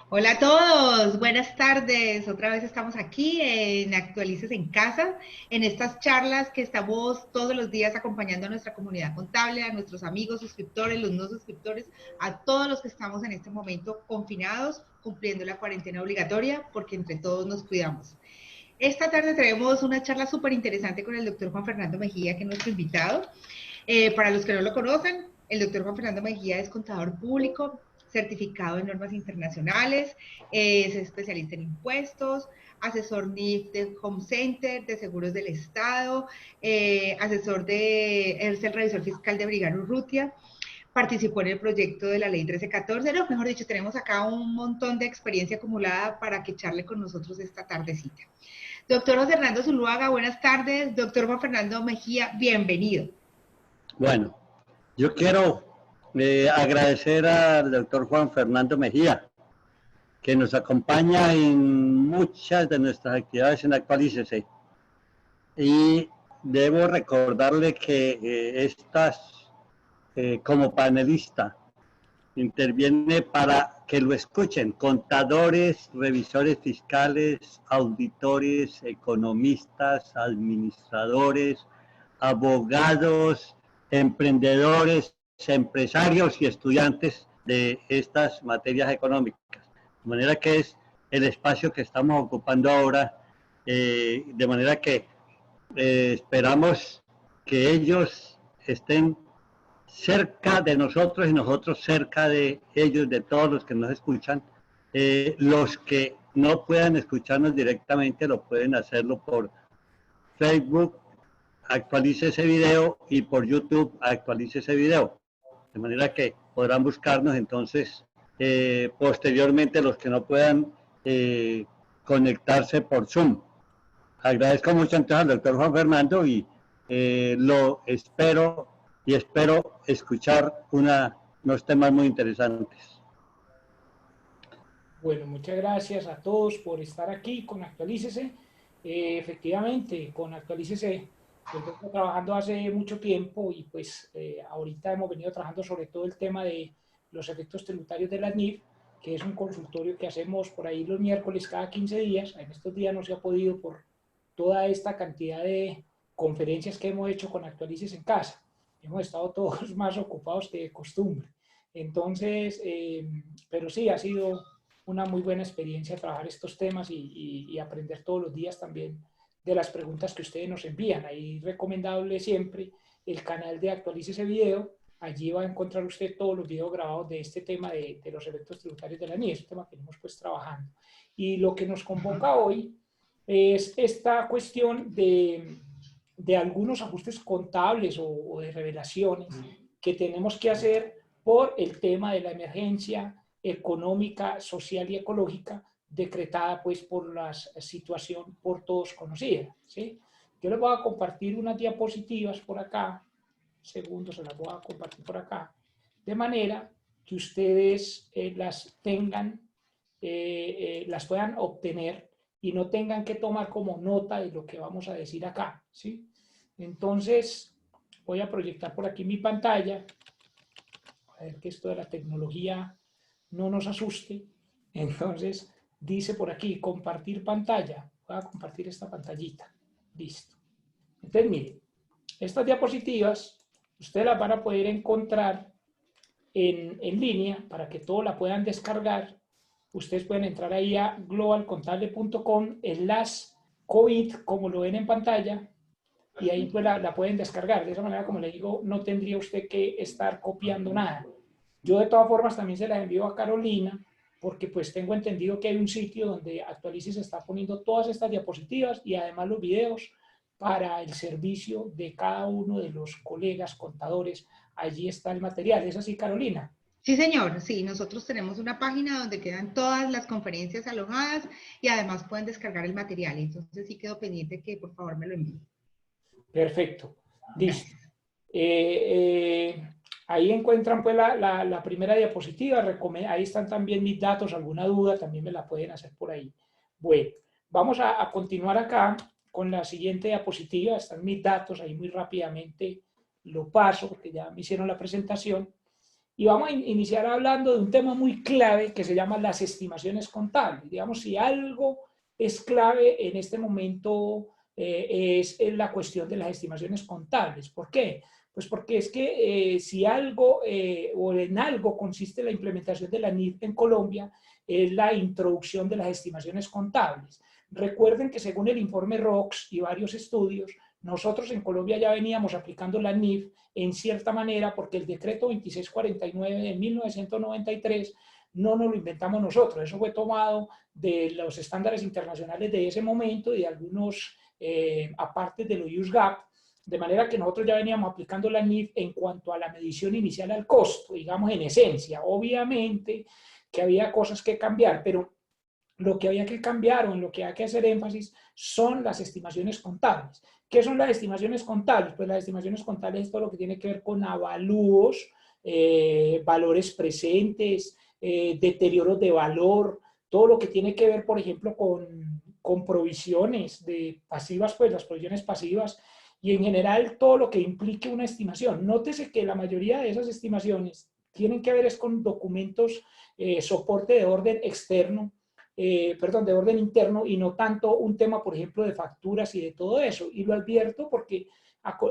Hola a todos, buenas tardes. Otra vez estamos aquí en Actualices en Casa, en estas charlas que estamos todos los días acompañando a nuestra comunidad contable, a nuestros amigos suscriptores, los no suscriptores, a todos los que estamos en este momento confinados, cumpliendo la cuarentena obligatoria, porque entre todos nos cuidamos. Esta tarde traemos una charla súper interesante con el doctor Juan Fernando Mejía, que es nuestro invitado. Para los que no lo conocen, el doctor Juan Fernando Mejía es contador público, certificado en normas internacionales, es especialista en impuestos, asesor NIF de Home Center, de Seguros del Estado, es el revisor fiscal de Brigano Urrutia, participó en el proyecto de la ley 1314, no, mejor dicho, tenemos acá un montón de experiencia acumulada para que charle con nosotros esta tardecita. Doctor José Hernando Zuluaga, buenas tardes. Doctor Juan Fernando Mejía, bienvenido. Bueno, yo quiero agradecer al doctor Juan Fernando Mejía, que nos acompaña en muchas de nuestras actividades en Actualícese. Y debo recordarle que como panelista, interviene para que lo escuchen contadores, revisores fiscales, auditores, economistas, administradores, abogados, emprendedores, empresarios y estudiantes de estas materias económicas. De manera que es el espacio que estamos ocupando ahora, de manera que esperamos que ellos estén cerca de nosotros y nosotros cerca de ellos, de todos los que nos escuchan. Los que no puedan escucharnos directamente lo pueden hacerlo por Facebook, Actualice ese video, y por YouTube, Actualice ese video. De manera que podrán buscarnos entonces posteriormente los que no puedan conectarse por Zoom. Agradezco mucho entonces al doctor Juan Fernando y lo espero y espero escuchar unos temas muy interesantes. Bueno, muchas gracias a todos por estar aquí con Actualícese. Efectivamente, con Actualícese yo estoy trabajando hace mucho tiempo y pues ahorita hemos venido trabajando sobre todo el tema de los efectos tributarios de la NIF, que es un consultorio que hacemos por ahí los miércoles cada 15 días. En estos días no se ha podido por toda esta cantidad de conferencias que hemos hecho con Actualícese en Casa. Hemos estado todos más ocupados que de costumbre. Entonces, pero sí, ha sido una muy buena experiencia trabajar estos temas y aprender todos los días también de las preguntas que ustedes nos envían. Ahí recomendable siempre el canal de Actualice ese video. Allí va a encontrar usted todos los videos grabados de este tema de los efectos tributarios de la NIE, es un tema que venimos pues trabajando. Y lo que nos convoca hoy es esta cuestión de algunos ajustes contables o de revelaciones que tenemos que hacer por el tema de la emergencia económica, social y ecológica decretada pues por la situación por todos conocida, ¿sí? Yo les voy a compartir unas diapositivas por acá, segundos se las voy a compartir por acá, de manera que ustedes las tengan, las puedan obtener y no tengan que tomar como nota de lo que vamos a decir acá, ¿sí? Entonces, voy a proyectar por aquí mi pantalla, a ver que esto de la tecnología no nos asuste. Entonces, dice por aquí, compartir pantalla. Voy a compartir esta pantallita. Listo. Entonces, miren, estas diapositivas, ustedes las van a poder encontrar en línea para que todos la puedan descargar. Ustedes pueden entrar ahí a globalcontable.com/COVID, como lo ven en pantalla, y ahí pues la pueden descargar. De esa manera, como le digo, no tendría usted que estar copiando nada. Yo de todas formas también se las envío a Carolina, porque pues tengo entendido que hay un sitio donde Actualice se está poniendo todas estas diapositivas y además los videos para el servicio de cada uno de los colegas contadores. Allí está el material. ¿Es así, Carolina? Sí, señor. Sí, nosotros tenemos una página donde quedan todas las conferencias alojadas y además pueden descargar el material. Entonces sí quedo pendiente que por favor me lo envíen. Perfecto. Listo. Ahí encuentran pues la primera diapositiva. Ahí están también mis datos. Alguna duda también me la pueden hacer por ahí. Bueno, vamos a continuar acá con la siguiente diapositiva. Están mis datos ahí muy rápidamente. Lo paso porque ya me hicieron la presentación. Y vamos a iniciar hablando de un tema muy clave que se llama las estimaciones contables. Digamos, si algo es clave en este momento es la cuestión de las estimaciones contables. ¿Por qué? Pues porque es que si algo o en algo consiste la implementación de la NIF en Colombia, es la introducción de las estimaciones contables. Recuerden que según el informe ROX y varios estudios, nosotros en Colombia ya veníamos aplicando la NIF en cierta manera porque el decreto 2649 de 1993 no nos lo inventamos nosotros, eso fue tomado de los estándares internacionales de ese momento y de algunos aparte de los USGAP, de manera que nosotros ya veníamos aplicando la NIF en cuanto a la medición inicial al costo, digamos en esencia. Obviamente que había cosas que cambiar, pero lo que había que cambiar o en lo que hay que hacer énfasis son las estimaciones contables. ¿Qué son las estimaciones contables? Pues las estimaciones contables es todo lo que tiene que ver con avalúos, valores presentes, deterioros de valor, todo lo que tiene que ver, por ejemplo, con provisiones de pasivas, pues las provisiones pasivas, y en general todo lo que implique una estimación. Nótese que la mayoría de esas estimaciones tienen que ver es con documentos, soporte de orden externo, perdón, de orden interno y no tanto un tema, por ejemplo, de facturas y de todo eso. Y lo advierto porque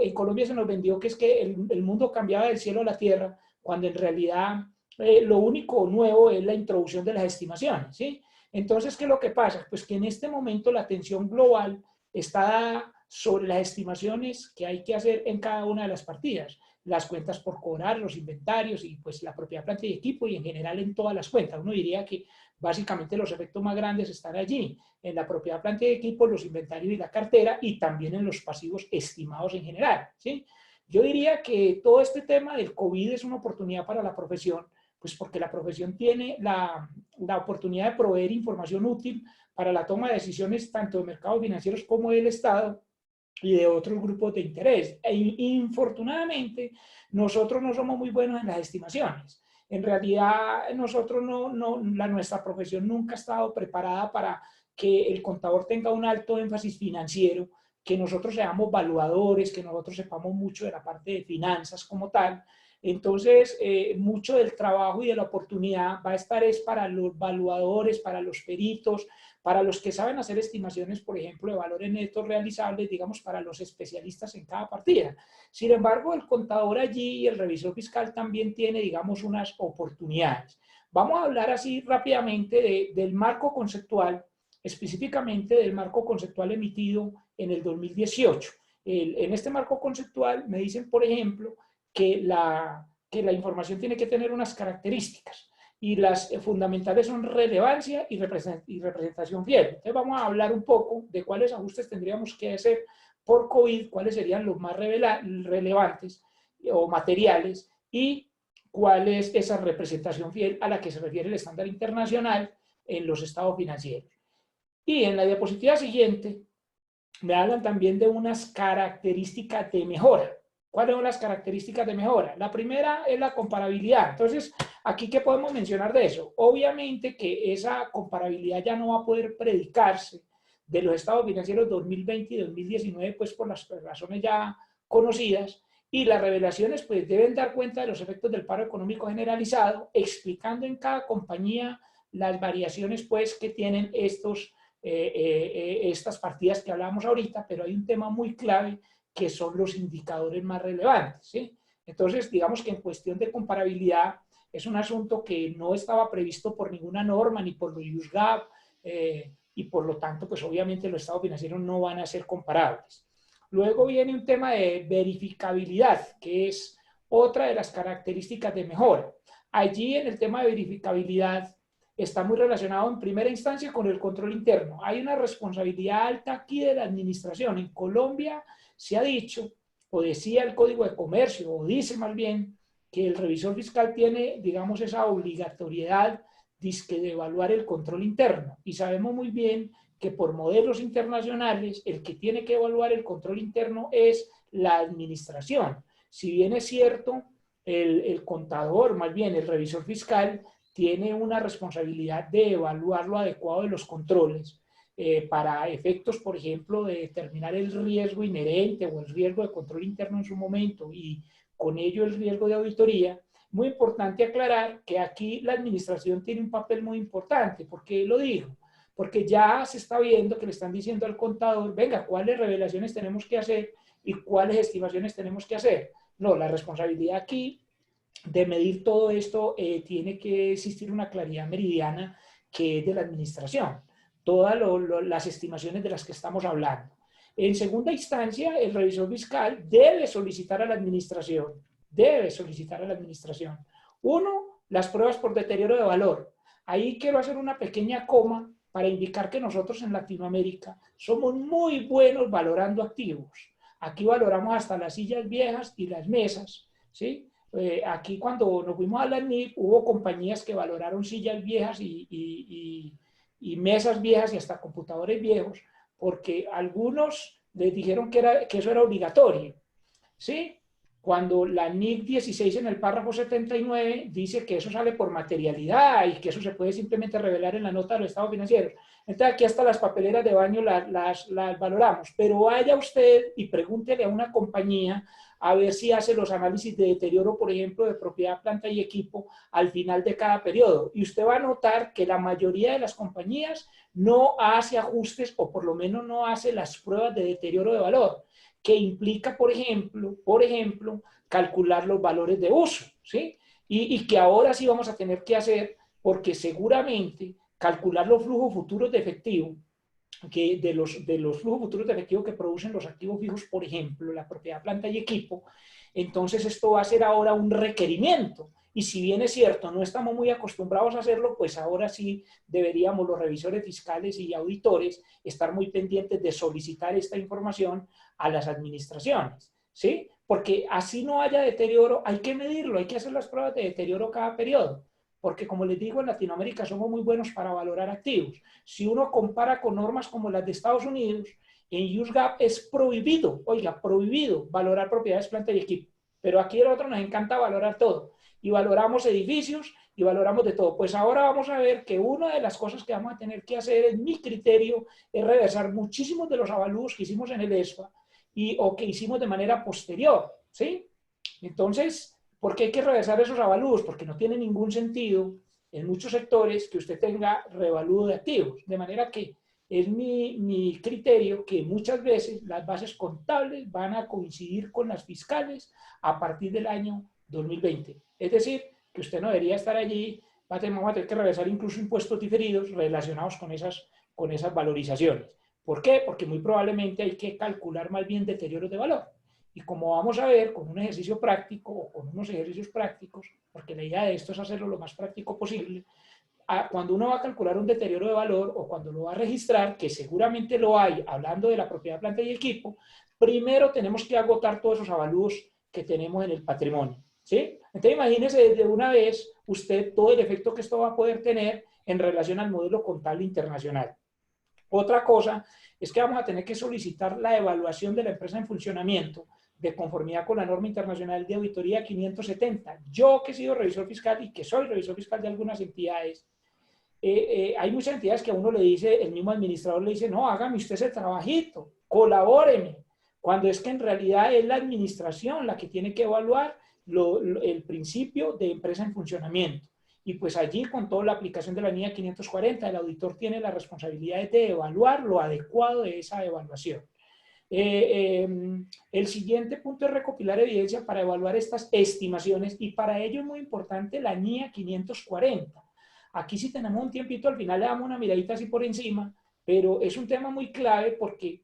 en Colombia se nos vendió que es que el mundo cambiaba del cielo a la tierra, cuando en realidad lo único nuevo es la introducción de las estimaciones, ¿sí? Entonces, ¿qué es lo que pasa? Pues que en este momento la atención global está sobre las estimaciones que hay que hacer en cada una de las partidas, las cuentas por cobrar, los inventarios y pues la propiedad, planta y equipo y en general en todas las cuentas. Uno diría que básicamente los efectos más grandes están allí, en la propiedad, planta y equipo, los inventarios y la cartera y también en los pasivos estimados en general, ¿sí? Yo diría que todo este tema del COVID es una oportunidad para la profesión, pues porque la profesión tiene la oportunidad de proveer información útil para la toma de decisiones tanto de mercados financieros como del Estado y de otros grupos de interés. E infortunadamente, nosotros no somos muy buenos en las estimaciones. En realidad, nosotros nuestra profesión nunca ha estado preparada para que el contador tenga un alto énfasis financiero, que nosotros seamos valuadores, que nosotros sepamos mucho de la parte de finanzas como tal. Entonces, mucho del trabajo y de la oportunidad va a estar es para los valuadores, para los peritos, para los que saben hacer estimaciones, por ejemplo, de valores netos realizables, digamos, para los especialistas en cada partida. Sin embargo, el contador allí y el revisor fiscal también tiene, digamos, unas oportunidades. Vamos a hablar así rápidamente del marco conceptual, específicamente del marco conceptual emitido en el 2018. En este marco conceptual me dicen, por ejemplo, que la información tiene que tener unas características y las fundamentales son relevancia y representación fiel. Entonces vamos a hablar un poco de cuáles ajustes tendríamos que hacer por COVID, cuáles serían los más relevantes o materiales y cuál es esa representación fiel a la que se refiere el estándar internacional en los estados financieros. Y en la diapositiva siguiente me hablan también de unas características de mejora. ¿Cuáles son las características de mejora? La primera es la comparabilidad. Entonces, aquí, ¿qué podemos mencionar de eso? Obviamente que esa comparabilidad ya no va a poder predicarse de los estados financieros 2020 y 2019, pues por las razones ya conocidas, y las revelaciones pues deben dar cuenta de los efectos del paro económico generalizado, explicando en cada compañía las variaciones pues que tienen estas partidas que hablábamos ahorita, pero hay un tema muy clave que son los indicadores más relevantes, ¿sí? Entonces, digamos que en cuestión de comparabilidad es un asunto que no estaba previsto por ninguna norma ni por los USGAP y por lo tanto, pues obviamente los estados financieros no van a ser comparables. Luego viene un tema de verificabilidad, que es otra de las características de mejora. Allí en el tema de verificabilidad está muy relacionado en primera instancia con el control interno. Hay una responsabilidad alta aquí de la administración. En Colombia se ha dicho, o decía el Código de Comercio, o dice más bien, que el revisor fiscal tiene, digamos, esa obligatoriedad de evaluar el control interno. Y sabemos muy bien que por modelos internacionales, el que tiene que evaluar el control interno es la administración. Si bien es cierto, el contador, más bien el revisor fiscal, tiene una responsabilidad de evaluar lo adecuado de los controles para efectos, por ejemplo, de determinar el riesgo inherente o el riesgo de control interno en su momento y con ello el riesgo de auditoría, Muy importante aclarar que aquí la administración tiene un papel muy importante. ¿Por qué lo digo? Porque ya se está viendo que le están diciendo al contador, venga, ¿cuáles revelaciones tenemos que hacer y cuáles estimaciones tenemos que hacer? No, la responsabilidad aquí de medir todo esto tiene que existir una claridad meridiana que es de la administración. Todas las estimaciones de las que estamos hablando. En segunda instancia, el revisor fiscal debe solicitar a la administración. Uno, las pruebas por deterioro de valor. Ahí quiero hacer una pequeña coma para indicar que nosotros en Latinoamérica somos muy buenos valorando activos. Aquí valoramos hasta las sillas viejas y las mesas, ¿sí? Aquí cuando nos fuimos a la NIP hubo compañías que valoraron sillas viejas y mesas viejas y hasta computadores viejos, porque algunos les dijeron que eso era obligatorio, ¿sí? Cuando la NIC 16 en el párrafo 79 dice que eso sale por materialidad y que eso se puede simplemente revelar en la nota de los estados financieros. Entonces aquí hasta las papeleras de baño las valoramos, pero vaya usted y pregúntele a una compañía a ver si hace los análisis de deterioro, por ejemplo, de propiedad, planta y equipo al final de cada periodo. Y usted va a notar que la mayoría de las compañías no hace ajustes o por lo menos no hace las pruebas de deterioro de valor, que implica, por ejemplo, calcular los valores de uso, ¿sí? Y que ahora sí vamos a tener que hacer, porque seguramente calcular los flujos futuros de efectivo, que de los flujos futuros de efectivo que producen los activos fijos, por ejemplo, la propiedad, planta y equipo, entonces esto va a ser ahora un requerimiento. Y si bien es cierto, no estamos muy acostumbrados a hacerlo, pues ahora sí deberíamos los revisores fiscales y auditores estar muy pendientes de solicitar esta información a las administraciones, ¿sí? Porque así no haya deterioro, hay que medirlo, hay que hacer las pruebas de deterioro cada periodo. Porque como les digo, en Latinoamérica somos muy buenos para valorar activos. Si uno compara con normas como las de Estados Unidos, en USGAP es prohibido, oiga, prohibido valorar propiedades, planta y equipo. Pero aquí a nosotros nos encanta valorar todo. Y valoramos edificios y valoramos de todo. Pues ahora vamos a ver que una de las cosas que vamos a tener que hacer, en mi criterio, es reversar muchísimos de los avalúos que hicimos en el ESFA o que hicimos de manera posterior, ¿sí? Entonces, ¿por qué hay que reversar esos avalúos? Porque no tiene ningún sentido en muchos sectores que usted tenga revalúo de activos. De manera que es mi criterio que muchas veces las bases contables van a coincidir con las fiscales a partir del año 2020. Es decir, que usted no debería estar allí, vamos a tener que reversar incluso impuestos diferidos relacionados con esas valorizaciones. ¿Por qué? Porque muy probablemente hay que calcular más bien deterioros de valor. Y como vamos a ver con un ejercicio práctico o con unos ejercicios prácticos, porque la idea de esto es hacerlo lo más práctico posible, cuando uno va a calcular un deterioro de valor o cuando lo va a registrar, que seguramente lo hay, hablando de la propiedad, planta y equipo, primero tenemos que agotar todos esos avalúos que tenemos en el patrimonio, ¿sí? Entonces imagínese de una vez usted todo el efecto que esto va a poder tener en relación al modelo contable internacional. Otra cosa es que vamos a tener que solicitar la evaluación de la empresa en funcionamiento de conformidad con la norma internacional de auditoría 570. Yo que he sido revisor fiscal y que soy revisor fiscal de algunas entidades, hay muchas entidades que a uno le dice, el mismo administrador le dice, no, hágame usted ese trabajito, colabóreme, cuando es que en realidad es la administración la que tiene que evaluar el principio de empresa en funcionamiento. Y pues allí, con toda la aplicación de la NIA 540, el auditor tiene la responsabilidad de evaluar lo adecuado de esa evaluación. El siguiente punto es recopilar evidencia para evaluar estas estimaciones y para ello es muy importante la NIA 540. Aquí sí tenemos un tiempito, al final le damos una miradita así por encima, pero es un tema muy clave porque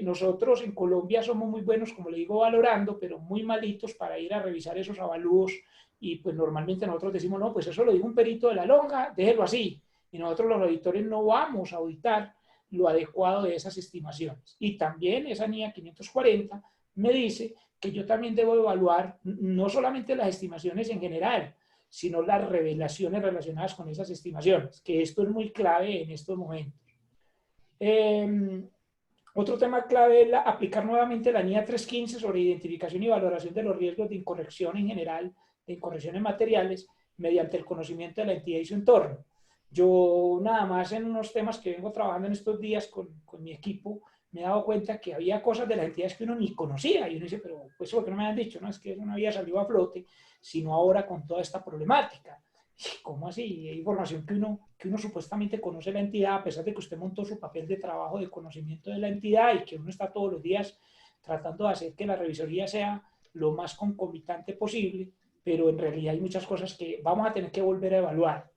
nosotros en Colombia somos muy buenos, como le digo, valorando, pero muy malitos para ir a revisar esos avalúos y pues normalmente nosotros decimos, no, pues eso lo dijo un perito de la lonja, déjelo así. Y nosotros los auditores no vamos a auditar lo adecuado de esas estimaciones. Y también esa NIA 540 me dice que yo también debo evaluar no solamente las estimaciones en general, sino las revelaciones relacionadas con esas estimaciones, que esto es muy clave en estos momentos. Otro tema clave es aplicar nuevamente la NIA 315 sobre identificación y valoración de los riesgos de incorrección en general, de incorrecciones materiales, mediante el conocimiento de la entidad y su entorno. Yo nada más en unos temas que vengo trabajando en estos días con mi equipo, me he dado cuenta que había cosas de las entidades que uno ni conocía, y uno dice, pero pues eso que no me han dicho, no es que eso no había salido a flote, sino ahora con toda esta problemática. ¿Cómo así? Hay información que uno supuestamente conoce la entidad, a pesar de que usted montó su papel de trabajo de conocimiento de la entidad y que uno está todos los días tratando de hacer que la revisoría sea lo más concomitante posible, pero en realidad hay muchas cosas que vamos a tener que volver a evaluar.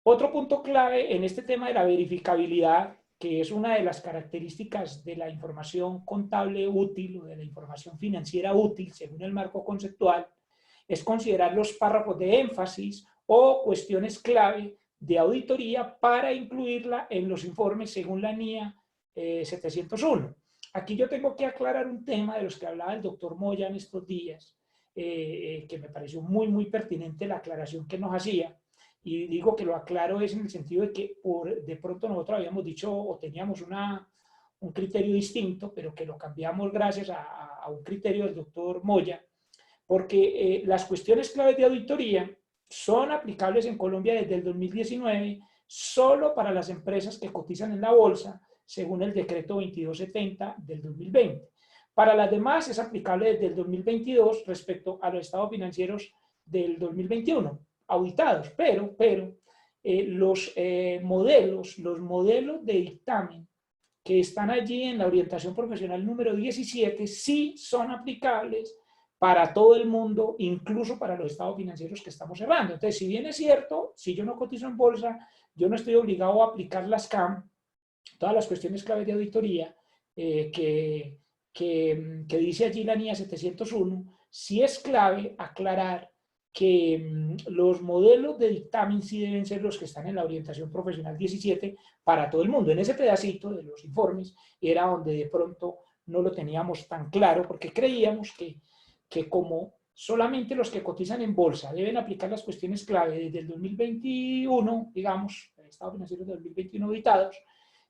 Otro punto clave en este tema de la verificabilidad, que es una de las características de la información contable útil o de la información financiera útil, según el marco conceptual, es considerar los párrafos de énfasis o cuestiones clave de auditoría para incluirla en los informes según la NIA 701. Aquí yo tengo que aclarar un tema de los que hablaba el doctor Moya en estos días, que me pareció muy pertinente la aclaración que nos hacía. Y digo que lo aclaro es en el sentido de que de pronto nosotros habíamos dicho o teníamos un criterio distinto, pero que lo cambiamos gracias a un criterio del doctor Moya, porque las cuestiones claves de auditoría son aplicables en Colombia desde el 2019 solo para las empresas que cotizan en la bolsa, según el decreto 2270 del 2020. Para las demás es aplicable desde el 2022 respecto a los estados financieros del 2021 auditados, pero los modelos de dictamen que están allí en la orientación profesional número 17 sí son aplicables para todo el mundo, incluso para los estados financieros que estamos cerrando. Entonces, si bien es cierto, si yo no cotizo en bolsa, yo no estoy obligado a aplicar las CAM, todas las cuestiones claves de auditoría que dice allí la NIA 701, sí es clave aclarar que los modelos de dictamen sí deben ser los que están en la orientación profesional 17 para todo el mundo. En ese pedacito de los informes era donde de pronto no lo teníamos tan claro porque creíamos que como solamente los que cotizan en bolsa deben aplicar las cuestiones clave desde el 2021, digamos, el estado financiero de 2021 auditados,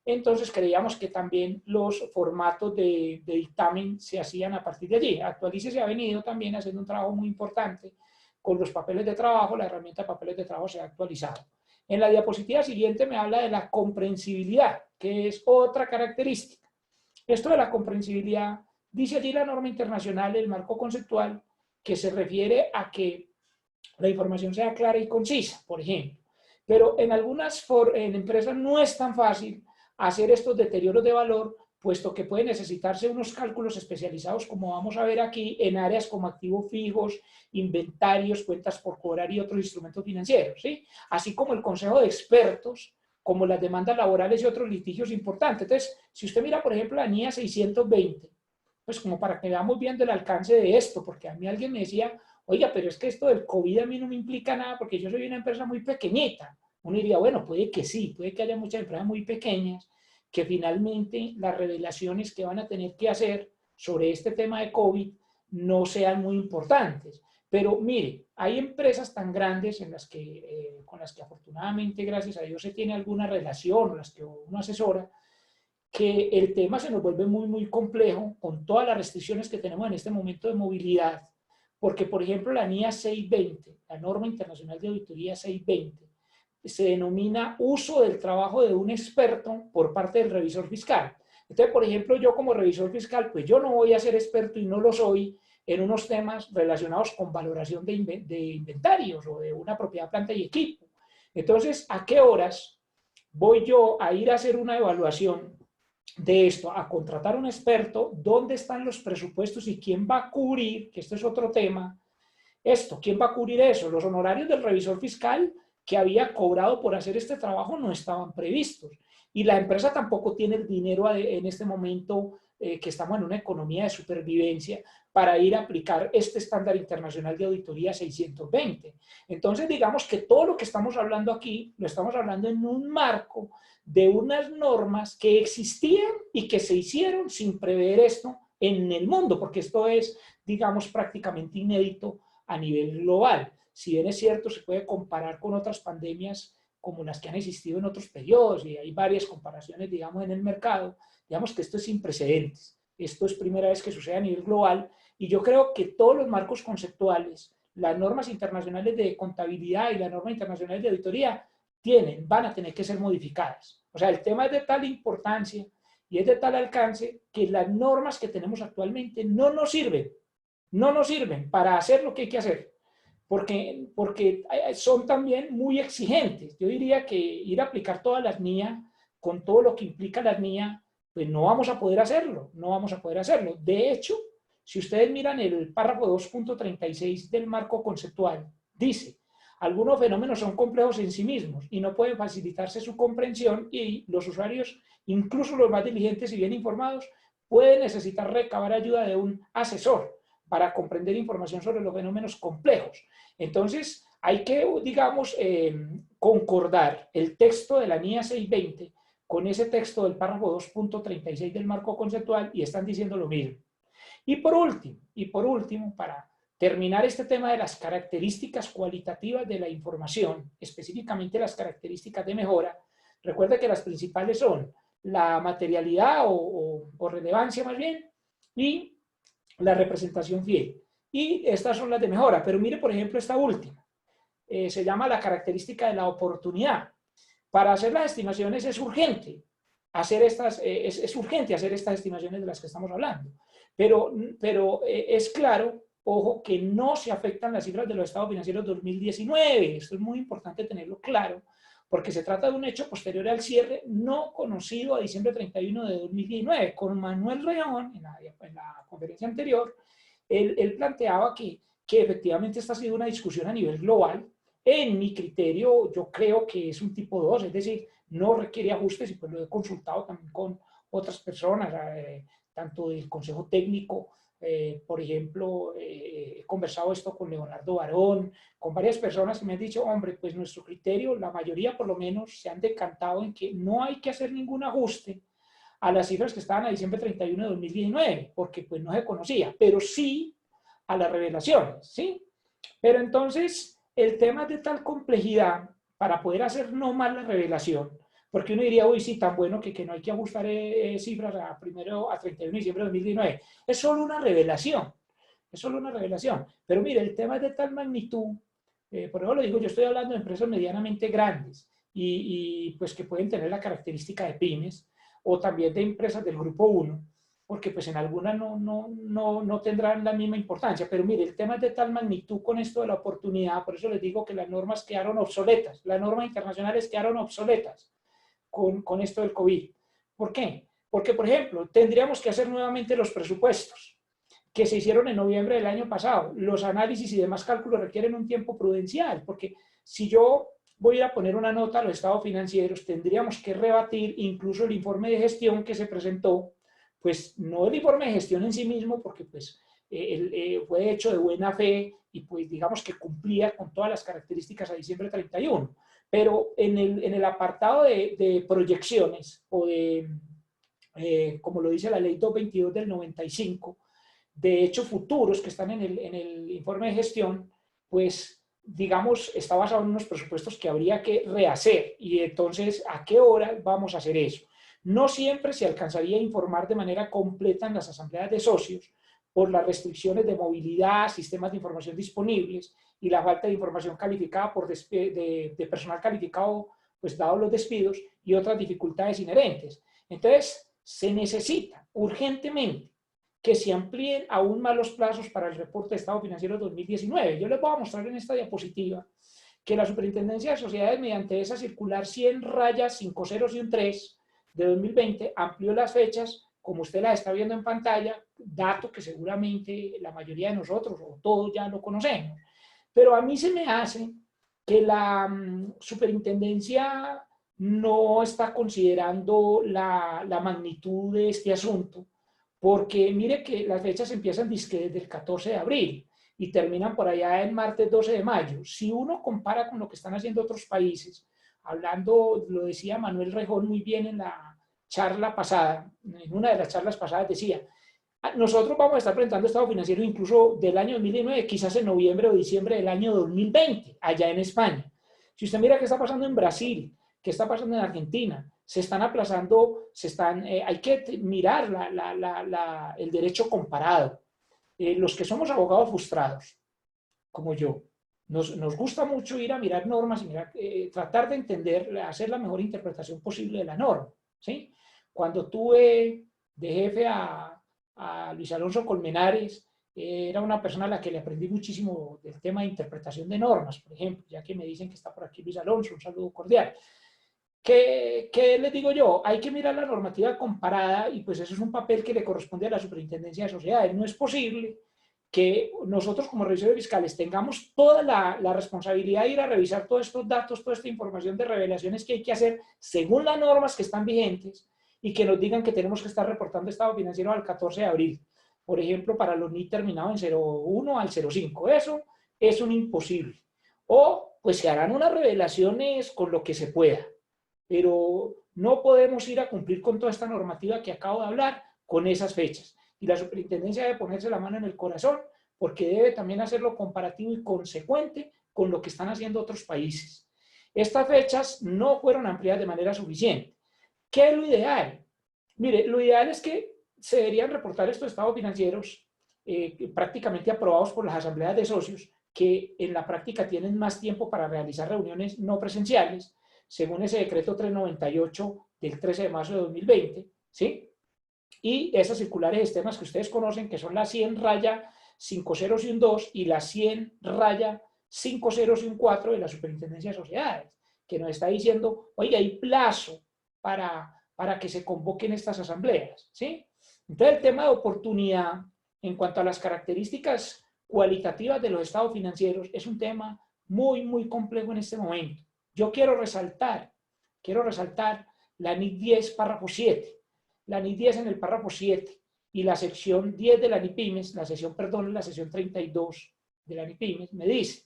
entonces creíamos que también los formatos de dictamen se hacían a partir de allí. Actualice se ha venido también haciendo un trabajo muy importante con los papeles de trabajo, la herramienta de papeles de trabajo se ha actualizado. En la diapositiva siguiente me habla de la comprensibilidad, que es otra característica. Esto de la comprensibilidad, dice allí la norma internacional, el marco conceptual, que se refiere a que la información sea clara y concisa, por ejemplo. Pero en algunas empresas no es tan fácil hacer estos deterioros de valor, puesto que puede necesitarse unos cálculos especializados, como vamos a ver aquí, en áreas como activos fijos, inventarios, cuentas por cobrar y otros instrumentos financieros, ¿sí? Así como el consejo de expertos, como las demandas laborales y otros litigios importantes. Entonces, si usted mira, por ejemplo, la NIA 620, pues como para que veamos bien el alcance de esto, porque a mí alguien me decía, oiga, pero es que esto del COVID a mí no me implica nada porque yo soy una empresa muy pequeñita. Uno diría, bueno, puede que sí, puede que haya muchas empresas muy pequeñas que finalmente las revelaciones que van a tener que hacer sobre este tema de COVID no sean muy importantes. Pero mire, hay empresas tan grandes en las que, con las que afortunadamente, gracias a Dios, se tiene alguna relación o las que uno asesora, que el tema se nos vuelve muy complejo con todas las restricciones que tenemos en este momento de movilidad. Porque, por ejemplo, la NIA 620, la norma internacional de auditoría 620, se denomina uso del trabajo de un experto por parte del revisor fiscal. Entonces, por ejemplo, yo como revisor fiscal, pues yo no voy a ser experto y no lo soy en unos temas relacionados con valoración de inventarios o de una propiedad, planta y equipo. Entonces, ¿a qué horas voy yo a ir a hacer una evaluación de esto, a contratar a un experto? ¿Dónde están los presupuestos y quién va a cubrir? Que esto es otro tema. ¿Quién va a cubrir eso? Los honorarios del revisor fiscal que había cobrado por hacer este trabajo no estaban previstos. Y la empresa tampoco tiene el dinero en este momento que estamos en una economía de supervivencia para ir a aplicar este estándar internacional de auditoría 620. Entonces, digamos que todo lo que estamos hablando aquí, lo estamos hablando en un marco de unas normas que existían y que se hicieron sin prever esto en el mundo, porque esto es, digamos, prácticamente inédito a nivel global. Si bien es cierto, se puede comparar con otras pandemias como las que han existido en otros periodos, y hay varias comparaciones, digamos, en el mercado, digamos que esto es sin precedentes. Esto es primera vez que sucede a nivel global, y yo creo que todos los marcos conceptuales, las normas internacionales de contabilidad y las normas internacionales de auditoría van a tener que ser modificadas. O sea, el tema es de tal importancia y es de tal alcance que las normas que tenemos actualmente no nos sirven para hacer lo que hay que hacer, porque son también muy exigentes. Yo diría que ir a aplicar todas las NIA, con todo lo que implica las NIA, pues no vamos a poder hacerlo, no vamos a poder hacerlo. De hecho, si ustedes miran el párrafo 2.36 del marco conceptual, dice: algunos fenómenos son complejos en sí mismos y no pueden facilitarse su comprensión, y los usuarios, incluso los más diligentes y bien informados, pueden necesitar recabar ayuda de un asesor para comprender información sobre los fenómenos complejos. Entonces, hay que, digamos, concordar el texto de la NIA 620 con ese texto del párrafo 2.36 del marco conceptual, y están diciendo lo mismo. Y por último, para terminar este tema de las características cualitativas de la información, específicamente las características de mejora, recuerda que las principales son la materialidad o relevancia más bien, y la representación fiel. Y estas son las de mejora, pero mire por ejemplo esta última, se llama la característica de la oportunidad. Para hacer las estimaciones es urgente hacer estas estimaciones de las que estamos hablando, pero es claro, ojo, que no se afectan las cifras de los estados financieros 2019. Esto es muy importante tenerlo claro, porque se trata de un hecho posterior al cierre no conocido a diciembre 31 de 2019. Con Manuel Rejón, en la conferencia anterior, él planteaba que efectivamente esta ha sido una discusión a nivel global. En mi criterio, yo creo que es un tipo 2, es decir, no requiere ajustes, y pues lo he consultado también con otras personas, tanto del Consejo Técnico, por ejemplo, he conversado esto con Leonardo Barón, con varias personas que me han dicho: hombre, pues nuestro criterio, la mayoría por lo menos, se han decantado en que no hay que hacer ningún ajuste a las cifras que estaban a diciembre 31 de 2019, porque pues no se conocía, pero sí a las revelaciones, ¿sí? Pero entonces, el tema es de tal complejidad para poder hacer no más la revelación, porque uno diría: uy, sí, tan bueno que no hay que ajustar cifras a 31 de diciembre de 2019. Es solo una revelación, es solo una revelación. Pero mire, el tema es de tal magnitud, por eso lo digo, yo estoy hablando de empresas medianamente grandes y pues que pueden tener la característica de pymes, o también de empresas del grupo 1, porque pues en algunas no tendrán la misma importancia. Pero mire, el tema es de tal magnitud con esto de la oportunidad, por eso les digo que las normas quedaron obsoletas, las normas internacionales quedaron obsoletas con esto del COVID. ¿Por qué? Porque, por ejemplo, tendríamos que hacer nuevamente los presupuestos que se hicieron en noviembre del año pasado. Los análisis y demás cálculos requieren un tiempo prudencial, porque si yo voy a poner una nota a los estados financieros, tendríamos que rebatir incluso el informe de gestión que se presentó, pues no el informe de gestión en sí mismo, porque pues fue hecho de buena fe y pues digamos que cumplía con todas las características a diciembre 31, pero en el apartado de proyecciones o de, como lo dice la ley 222 del 95, de hechos futuros que están en el informe de gestión, pues digamos, está basado en unos presupuestos que habría que rehacer. Y entonces, ¿a qué hora vamos a hacer eso? No siempre se alcanzaría a informar de manera completa en las asambleas de socios por las restricciones de movilidad, sistemas de información disponibles y la falta de información calificada de personal calificado, pues dados los despidos y otras dificultades inherentes. Entonces, se necesita urgentemente que se amplíen aún más los plazos para el reporte de Estado Financiero 2019. Yo les voy a mostrar en esta diapositiva que la Superintendencia de Sociedades, mediante esa circular 100-50-3 de 2020, amplió las fechas, como usted las está viendo en pantalla, dato que seguramente la mayoría de nosotros o todos ya lo conocemos. Pero a mí se me hace que la Superintendencia no está considerando la magnitud de este asunto, porque mire que las fechas empiezan desde el 14 de abril y terminan por allá el martes 12 de mayo. Si uno compara con lo que están haciendo otros países, hablando, lo decía Manuel Rejón muy bien en la charla pasada, en una de las charlas pasadas decía: nosotros vamos a estar presentando estado financiero incluso del año 2019, quizás en noviembre o diciembre del año 2020, allá en España. Si usted mira qué está pasando en Brasil, qué está pasando en Argentina, se están aplazando, hay que mirar el derecho comparado. Los que somos abogados frustrados, como yo, nos gusta mucho ir a mirar normas y tratar de entender, hacer la mejor interpretación posible de la norma, ¿sí? Cuando tuve de jefe a Luis Alonso Colmenares, era una persona a la que le aprendí muchísimo del tema de interpretación de normas, por ejemplo, ya que me dicen que está por aquí Luis Alonso, un saludo cordial. ¿Qué les digo yo? Hay que mirar la normativa comparada y pues eso es un papel que le corresponde a la Superintendencia de Sociedades. No es posible que nosotros como revisores fiscales tengamos toda la responsabilidad de ir a revisar todos estos datos, toda esta información de revelaciones que hay que hacer según las normas que están vigentes y que nos digan que tenemos que estar reportando estado financiero al 14 de abril. Por ejemplo, para los NIT terminados en 01 al 05. Eso es un imposible. O pues se harán unas revelaciones con lo que se pueda. Pero no podemos ir a cumplir con toda esta normativa que acabo de hablar con esas fechas. Y la superintendencia debe ponerse la mano en el corazón porque debe también hacerlo comparativo y consecuente con lo que están haciendo otros países. Estas fechas no fueron ampliadas de manera suficiente. ¿Qué es lo ideal? Mire, lo ideal es que se deberían reportar estos estados financieros prácticamente aprobados por las asambleas de socios, que en la práctica tienen más tiempo para realizar reuniones no presenciales, según ese decreto 398 del 13 de marzo de 2020, ¿sí? Y esas circulares externas que ustedes conocen, que son la 100-50-12 y la 100-50-14 de la Superintendencia de Sociedades, que nos está diciendo, oiga, hay plazo para que se convoquen estas asambleas, ¿sí? Entonces, el tema de oportunidad en cuanto a las características cualitativas de los estados financieros es un tema muy, muy complejo en este momento. Yo quiero resaltar la NIC 10, párrafo 7. La NIC 10 en el párrafo 7 y la sección 10 de la NIPYMES, la sección 32 de la NIPYMES, me dice,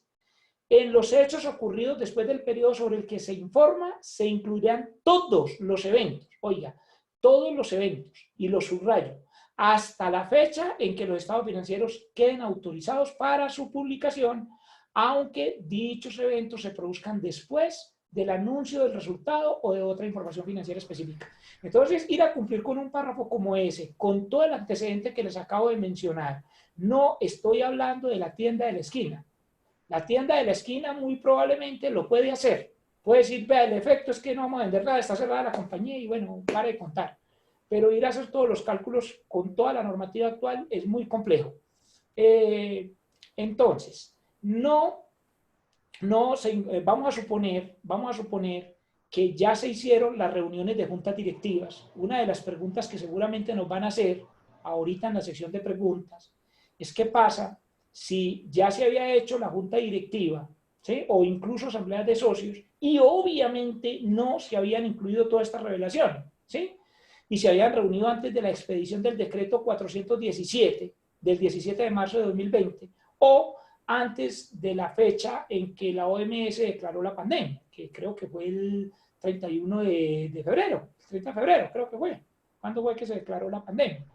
en los hechos ocurridos después del periodo sobre el que se informa, se incluirán todos los eventos, oiga, todos los eventos, y los subrayo, hasta la fecha en que los estados financieros queden autorizados para su publicación, aunque dichos eventos se produzcan después del anuncio del resultado o de otra información financiera específica. Entonces, ir a cumplir con un párrafo como ese, con todo el antecedente que les acabo de mencionar, no estoy hablando de la tienda de la esquina. La tienda de la esquina muy probablemente lo puede hacer. Puede decir, vea, el efecto es que no vamos a vender nada, está cerrada la compañía y bueno, pare de contar. Pero ir a hacer todos los cálculos con toda la normativa actual es muy complejo. Entonces, vamos a suponer que ya se hicieron las reuniones de juntas directivas. Una de las preguntas que seguramente nos van a hacer ahorita en la sección de preguntas es qué pasa si ya se había hecho la junta directiva, ¿sí? O incluso asambleas de socios y obviamente no se habían incluido todas estas revelaciones, ¿sí? Y se habían reunido antes de la expedición del decreto 417 del 17 de marzo de 2020 o antes de la fecha en que la OMS declaró la pandemia, que creo que fue el 31 de febrero, el 30 de febrero creo que fue. ¿Cuándo fue que se declaró la pandemia?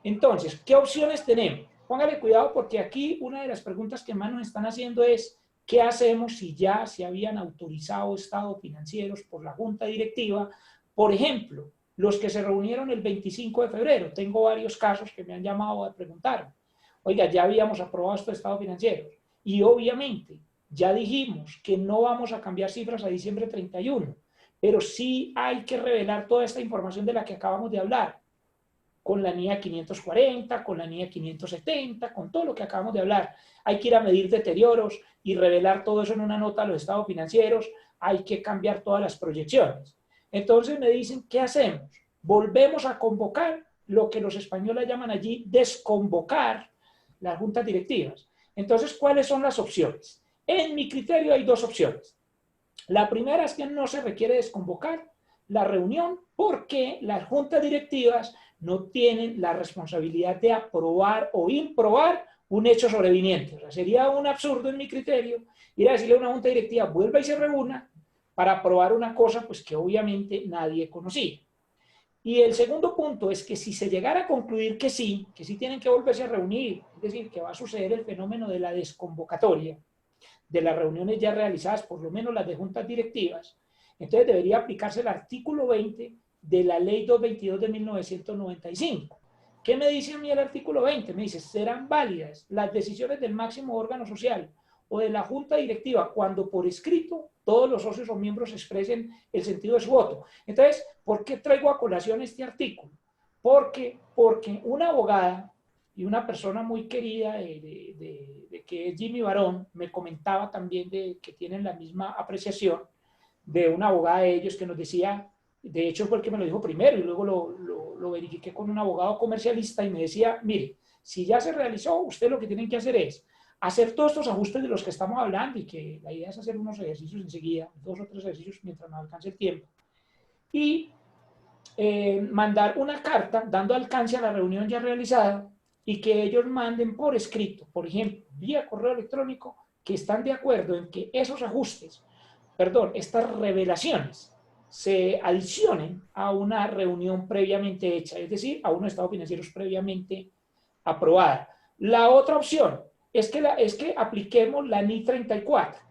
Entonces, ¿qué opciones tenemos? Póngale cuidado porque aquí una de las preguntas que más nos están haciendo es ¿qué hacemos si ya se habían autorizado estados financieros por la junta directiva? Por ejemplo, los que se reunieron el 25 de febrero. Tengo varios casos que me han llamado a preguntar. Oiga, ya habíamos aprobado estos estados financieros y obviamente ya dijimos que no vamos a cambiar cifras a diciembre 31, pero sí hay que revelar toda esta información de la que acabamos de hablar, con la NIA 540, con la NIA 570, con todo lo que acabamos de hablar. Hay que ir a medir deterioros y revelar todo eso en una nota a los estados financieros, hay que cambiar todas las proyecciones. Entonces me dicen, ¿qué hacemos? Volvemos a convocar lo que los españoles llaman allí desconvocar las juntas directivas. Entonces, ¿cuáles son las opciones? En mi criterio hay dos opciones. La primera es que no se requiere desconvocar la reunión porque las juntas directivas no tienen la responsabilidad de aprobar o improbar un hecho sobreviniente. O sea, sería un absurdo en mi criterio ir a decirle a una junta directiva, vuelva y se reúna para aprobar una cosa pues que obviamente nadie conocía. Y el segundo punto es que si se llegara a concluir que sí tienen que volverse a reunir, es decir, que va a suceder el fenómeno de la desconvocatoria de las reuniones ya realizadas, por lo menos las de juntas directivas, entonces debería aplicarse el artículo 20 de la Ley 222 de 1995. ¿Qué me dice a mí el artículo 20? Me dice, serán válidas las decisiones del máximo órgano social o de la junta directiva, cuando por escrito todos los socios o miembros expresen el sentido de su voto. Entonces, ¿por qué traigo a colación este artículo? Porque una abogada y una persona muy querida que es Jimmy Barón, me comentaba también que tienen la misma apreciación de una abogada de ellos que nos decía, de hecho fue el que me lo dijo primero y luego lo verifiqué con un abogado comercialista y me decía, mire, si ya se realizó, usted lo que tienen que hacer es hacer todos estos ajustes de los que estamos hablando y que la idea es hacer unos ejercicios enseguida, 2 o 3 ejercicios mientras nos alcance el tiempo, y mandar una carta dando alcance a la reunión ya realizada y que ellos manden por escrito, por ejemplo, vía correo electrónico, que están de acuerdo en que esos ajustes, perdón, estas revelaciones se adicionen a una reunión previamente hecha, es decir, a unos estados financieros previamente aprobada. La otra opción es que apliquemos la NIC 34.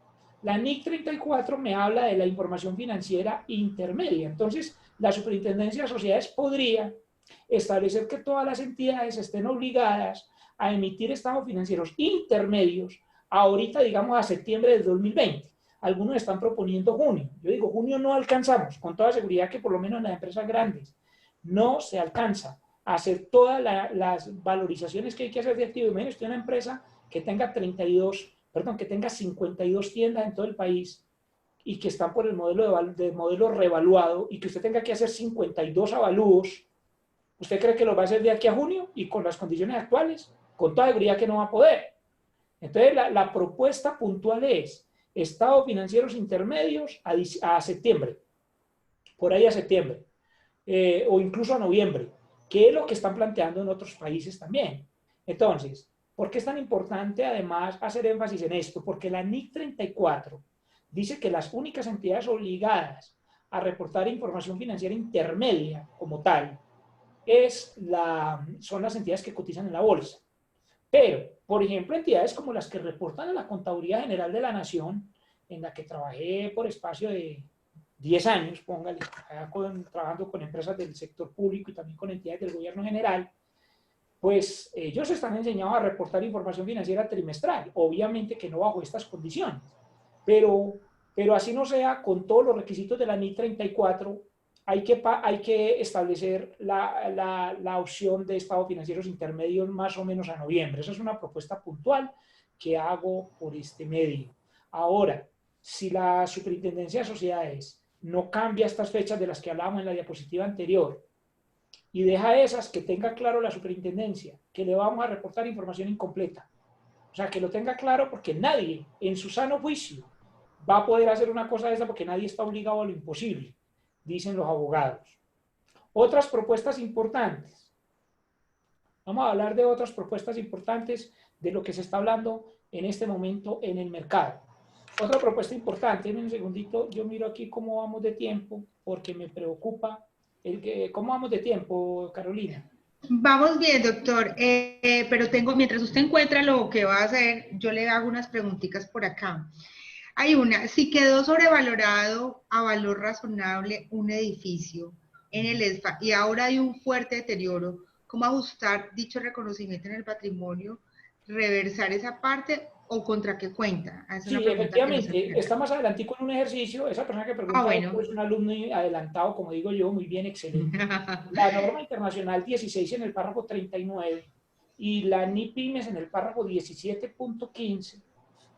La NIC 34 me habla de la información financiera intermedia. Entonces, la Superintendencia de Sociedades podría establecer que todas las entidades estén obligadas a emitir estados financieros intermedios ahorita, digamos, a septiembre del 2020. Algunos están proponiendo junio. Yo digo, junio no alcanzamos, con toda seguridad que por lo menos en las empresas grandes no se alcanza a hacer todas las valorizaciones que hay que hacer de activo. Imagínate una empresa que tenga 52 tiendas en todo el país y que están por el modelo revaluado y que usted tenga que hacer 52 avalúos. ¿Usted cree que lo va a hacer de aquí a junio y con las condiciones actuales? Con toda seguridad que no va a poder. Entonces, la propuesta puntual es estados financieros intermedios a septiembre, por ahí a septiembre, o incluso a noviembre, que es lo que están planteando en otros países también. Entonces, ¿por qué es tan importante además hacer énfasis en esto? Porque la NIC 34 dice que las únicas entidades obligadas a reportar información financiera intermedia como tal son las entidades que cotizan en la bolsa. Pero, por ejemplo, entidades como las que reportan a la Contaduría General de la Nación, en la que trabajé por espacio de 10 años, póngale, trabajando con empresas del sector público y también con entidades del gobierno general, pues ellos están enseñados a reportar información financiera trimestral, obviamente que no bajo estas condiciones, pero así no sea, con todos los requisitos de la NIC 34, hay que establecer la opción de estados financieros intermedios más o menos a noviembre. Esa es una propuesta puntual que hago por este medio. Ahora, si la Superintendencia de Sociedades no cambia estas fechas de las que hablábamos en la diapositiva anterior y deja esas, que tenga claro la Superintendencia que le vamos a reportar información incompleta. O sea, que lo tenga claro, porque nadie en su sano juicio va a poder hacer una cosa de esa, porque nadie está obligado a lo imposible, dicen los abogados. Otras propuestas importantes. Vamos a hablar de otras propuestas importantes de lo que se está hablando en este momento en el mercado. Otra propuesta importante, en un segundito, yo miro aquí cómo vamos de tiempo, porque me preocupa cómo vamos de tiempo, Carolina. Vamos bien, doctor, pero mientras usted encuentra lo que va a hacer, yo le hago unas preguntitas por acá. Hay una, si quedó sobrevalorado a valor razonable un edificio en el ESFA y ahora hay un fuerte deterioro, ¿cómo ajustar dicho reconocimiento en el patrimonio, reversar esa parte o contra qué cuenta? Sí, efectivamente, está más adelantico en un ejercicio. Esa persona que pregunta bueno. es un alumno adelantado, como digo yo, muy bien, excelente. La norma internacional 16 en el párrafo 39 y la NIPIMES en el párrafo 17.15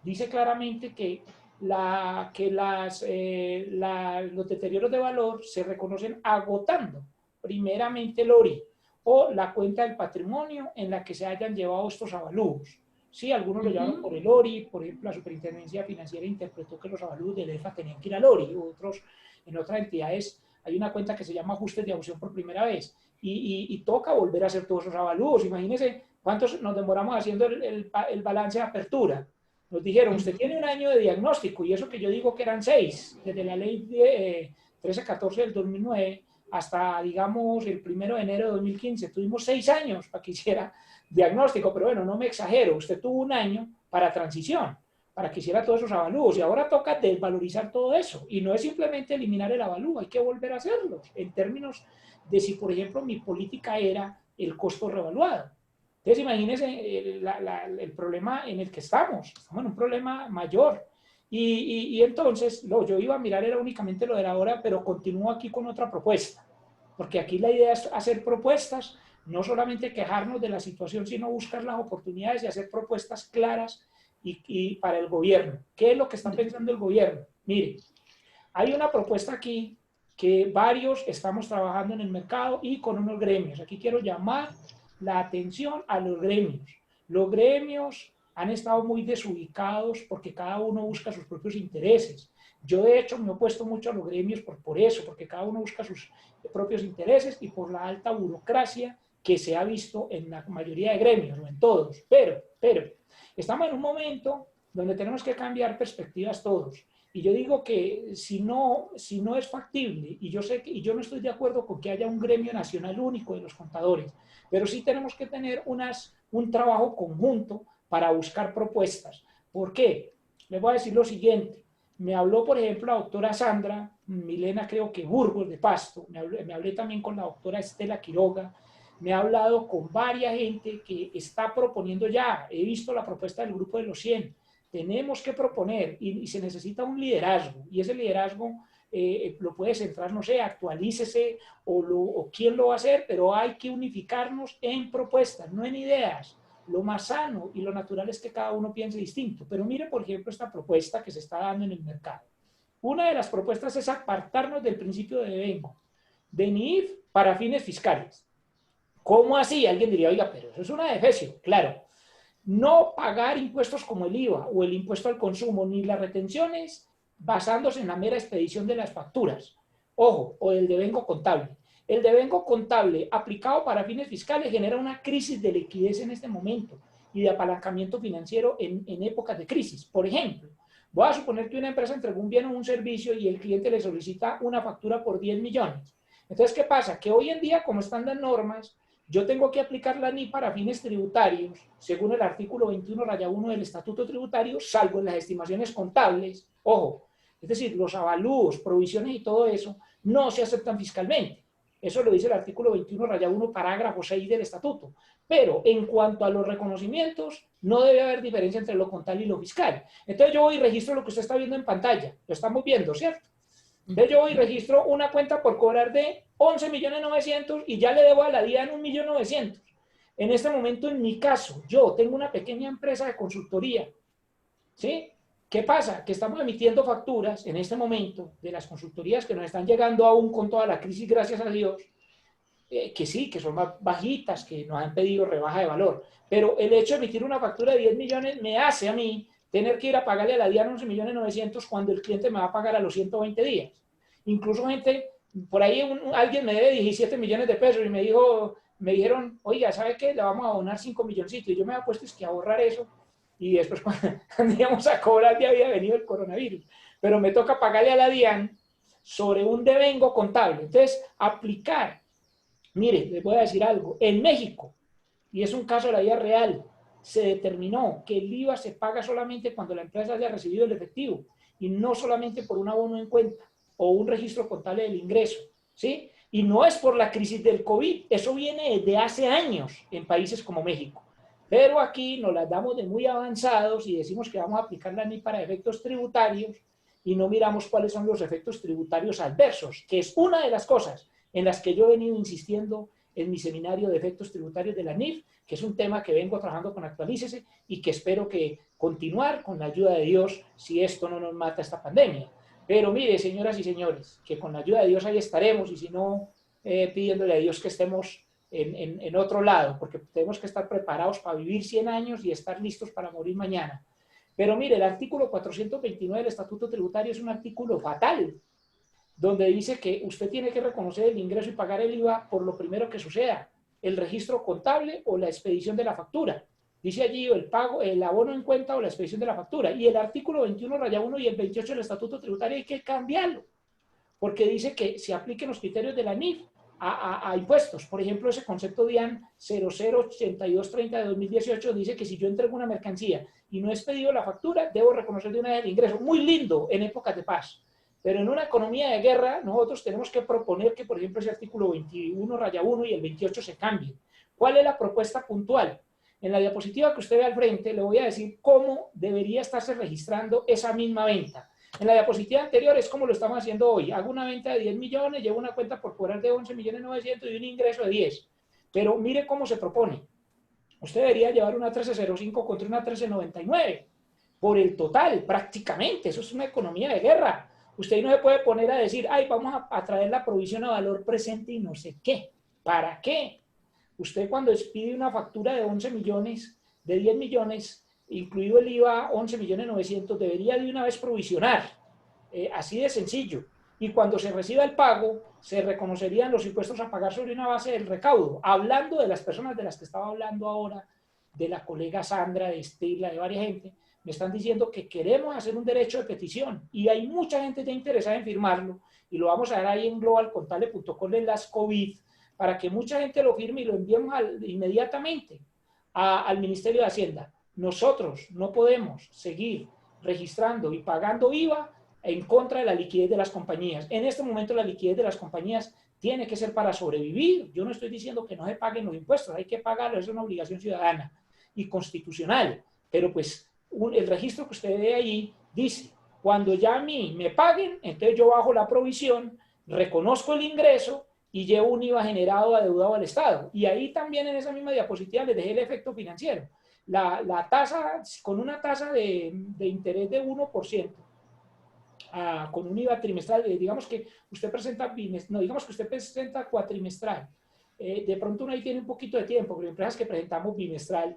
dice claramente que los deterioros de valor se reconocen agotando primeramente el ORI o la cuenta del patrimonio en la que se hayan llevado estos avalúos. Sí, algunos lo llevaron por el ORI, por ejemplo, la Superintendencia Financiera interpretó que los avalúos del EFA tenían que ir al ORI, otros, en otras entidades hay una cuenta que se llama ajustes de audición por primera vez, y toca volver a hacer todos esos avalúos. Imagínense cuántos nos demoramos haciendo el balance de apertura. Nos dijeron, usted tiene un año de diagnóstico, y eso que yo digo que eran 6, desde la ley 1314 del 2009 hasta, digamos, el 1 de enero de 2015. Tuvimos 6 años para que hiciera diagnóstico, pero bueno, no me exagero, usted tuvo un año para transición, para que hiciera todos esos avalúos, y ahora toca desvalorizar todo eso, y no es simplemente eliminar el avalúo, hay que volver a hacerlo, en términos de si, por ejemplo, mi política era el costo revaluado. Entonces, imagínense el problema en el que estamos en un problema mayor. Y entonces, yo iba a mirar era únicamente lo de la hora, pero continúo aquí con otra propuesta, porque aquí la idea es hacer propuestas, no solamente quejarnos de la situación, sino buscar las oportunidades y hacer propuestas claras y para el gobierno. ¿Qué es lo que está pensando el gobierno? Mire, hay una propuesta aquí que varios estamos trabajando en el mercado y con unos gremios. Aquí quiero llamar la atención a los gremios. Los gremios han estado muy desubicados porque cada uno busca sus propios intereses. Yo, de hecho, me he opuesto mucho a los gremios por eso, porque cada uno busca sus propios intereses y por la alta burocracia que se ha visto en la mayoría de gremios, no en todos. Pero, estamos en un momento donde tenemos que cambiar perspectivas todos. Y yo digo que si no es factible, y yo sé que y yo no estoy de acuerdo con que haya un gremio nacional único de los contadores, pero sí tenemos que tener un trabajo conjunto para buscar propuestas. ¿Por qué? Les voy a decir lo siguiente. Me habló, por ejemplo, la doctora Sandra Milena, creo que Burgos de Pasto. Me hablé también con la doctora Estela Quiroga. Me he hablado con varias gente que está proponiendo ya. He visto la propuesta del grupo de los 100. Tenemos que proponer y se necesita un liderazgo. Y ese liderazgo lo puede centrar, no sé, actualícese o quién lo va a hacer, pero hay que unificarnos en propuestas, no en ideas. Lo más sano y lo natural es que cada uno piense distinto. Pero mire, por ejemplo, esta propuesta que se está dando en el mercado. Una de las propuestas es apartarnos del principio de devengo, de NIF para fines fiscales. ¿Cómo así? Alguien diría, oiga, pero eso es una defecio. Claro, no pagar impuestos como el IVA o el impuesto al consumo, ni las retenciones basándose en la mera expedición de las facturas. Ojo, o el devengo contable. El devengo contable aplicado para fines fiscales genera una crisis de liquidez en este momento y de apalancamiento financiero en épocas de crisis. Por ejemplo, voy a suponer que una empresa entregó un bien o un servicio y el cliente le solicita una factura por 10 millones. Entonces, ¿qué pasa? Que hoy en día, como están las normas, yo tengo que aplicar la NIF para fines tributarios, según el artículo 21-1 del Estatuto Tributario, salvo en las estimaciones contables. Ojo, es decir, los avalúos, provisiones y todo eso no se aceptan fiscalmente. Eso lo dice el artículo 21-1, parágrafo 6 del Estatuto. Pero en cuanto a los reconocimientos, no debe haber diferencia entre lo contable y lo fiscal. Entonces yo voy y registro lo que usted está viendo en pantalla. Lo estamos viendo, ¿cierto? Entonces yo voy y registro una cuenta por cobrar de 11.900.000 y ya le debo a la DIAN 1.900.000. En este momento, en mi caso, yo tengo una pequeña empresa de consultoría, ¿sí? ¿Qué pasa? Que estamos emitiendo facturas en este momento de las consultorías que nos están llegando aún con toda la crisis, gracias a Dios, que sí, que son más bajitas, que nos han pedido rebaja de valor. Pero el hecho de emitir una factura de 10 millones me hace a mí tener que ir a pagarle a la DIAN 11.900.000 cuando el cliente me va a pagar a los 120 días. Incluso gente, por ahí alguien me debe 17 millones de pesos y me dijeron, oiga, ¿sabe qué? Le vamos a donar 5 milloncitos. Y yo me había puesto que ahorrar eso y después cuando íbamos a cobrar ya había venido el coronavirus. Pero me toca pagarle a la DIAN sobre un devengo contable. Entonces, aplicar. Mire, les voy a decir algo. En México, y es un caso de la vida real, se determinó que el IVA se paga solamente cuando la empresa haya recibido el efectivo y no solamente por un abono en cuenta o un registro contable del ingreso, ¿sí? Y no es por la crisis del COVID, eso viene desde hace años en países como México. Pero aquí nos las damos de muy avanzados y decimos que vamos a aplicar la NIF para efectos tributarios y no miramos cuáles son los efectos tributarios adversos, que es una de las cosas en las que yo he venido insistiendo en mi seminario de efectos tributarios de la NIF, que es un tema que vengo trabajando con Actualícese y que espero que continuar con la ayuda de Dios si esto no nos mata esta pandemia. Pero mire, señoras y señores, que con la ayuda de Dios ahí estaremos y si no, pidiéndole a Dios que estemos en otro lado, porque tenemos que estar preparados para vivir 100 años y estar listos para morir mañana. Pero mire, el artículo 429 del Estatuto Tributario es un artículo fatal, donde dice que usted tiene que reconocer el ingreso y pagar el IVA por lo primero que suceda, el registro contable o la expedición de la factura. Dice allí el pago, el abono en cuenta o la expedición de la factura. Y el artículo 21-1 y el 28 del Estatuto Tributario hay que cambiarlo, porque dice que se apliquen los criterios de la NIF a impuestos. Por ejemplo, ese concepto DIAN 008230 de 2018 dice que si yo entrego una mercancía y no he expedido la factura, debo reconocer de una vez el ingreso. Muy lindo en épocas de paz. Pero en una economía de guerra, nosotros tenemos que proponer que, por ejemplo, ese artículo 21-1 y el 28 se cambien. ¿Cuál es la propuesta puntual? En la diapositiva que usted ve al frente le voy a decir cómo debería estarse registrando esa misma venta. En la diapositiva anterior es como lo estamos haciendo hoy. Hago una venta de 10 millones, llevo una cuenta corporal de 11.900.000 y un ingreso de 10. Pero mire cómo se propone. Usted debería llevar una 1305 contra una 1399 por el total, prácticamente. Eso es una economía de guerra. Usted no se puede poner a decir, ay, vamos a traer la provisión a valor presente y no sé qué. ¿Para qué? Usted cuando pide una factura de 11 millones, de 10 millones, incluido el IVA 11.900.000, debería de una vez provisionar. Así de sencillo. Y cuando se reciba el pago, se reconocerían los impuestos a pagar sobre una base del recaudo. Hablando de las personas de las que estaba hablando ahora, de la colega Sandra, de Estela, de varias gente, me están diciendo que queremos hacer un derecho de petición y hay mucha gente ya interesada en firmarlo y lo vamos a dar ahí en globalcontable.com en las COVID para que mucha gente lo firme y lo enviemos inmediatamente al Ministerio de Hacienda. Nosotros no podemos seguir registrando y pagando IVA en contra de la liquidez de las compañías. En este momento la liquidez de las compañías tiene que ser para sobrevivir. Yo no estoy diciendo que no se paguen los impuestos, hay que pagarlos, es una obligación ciudadana y constitucional, pero pues el registro que usted ve ahí dice, cuando ya a mí me paguen, entonces yo bajo la provisión, reconozco el ingreso y llevo un IVA generado adeudado al Estado. Y ahí también en esa misma diapositiva les dejé el efecto financiero. La tasa, con una tasa de interés de 1%, con un IVA trimestral, digamos que usted presenta digamos que usted presenta cuatrimestral. De pronto uno ahí tiene un poquito de tiempo, pero empresas que presentamos bimestral.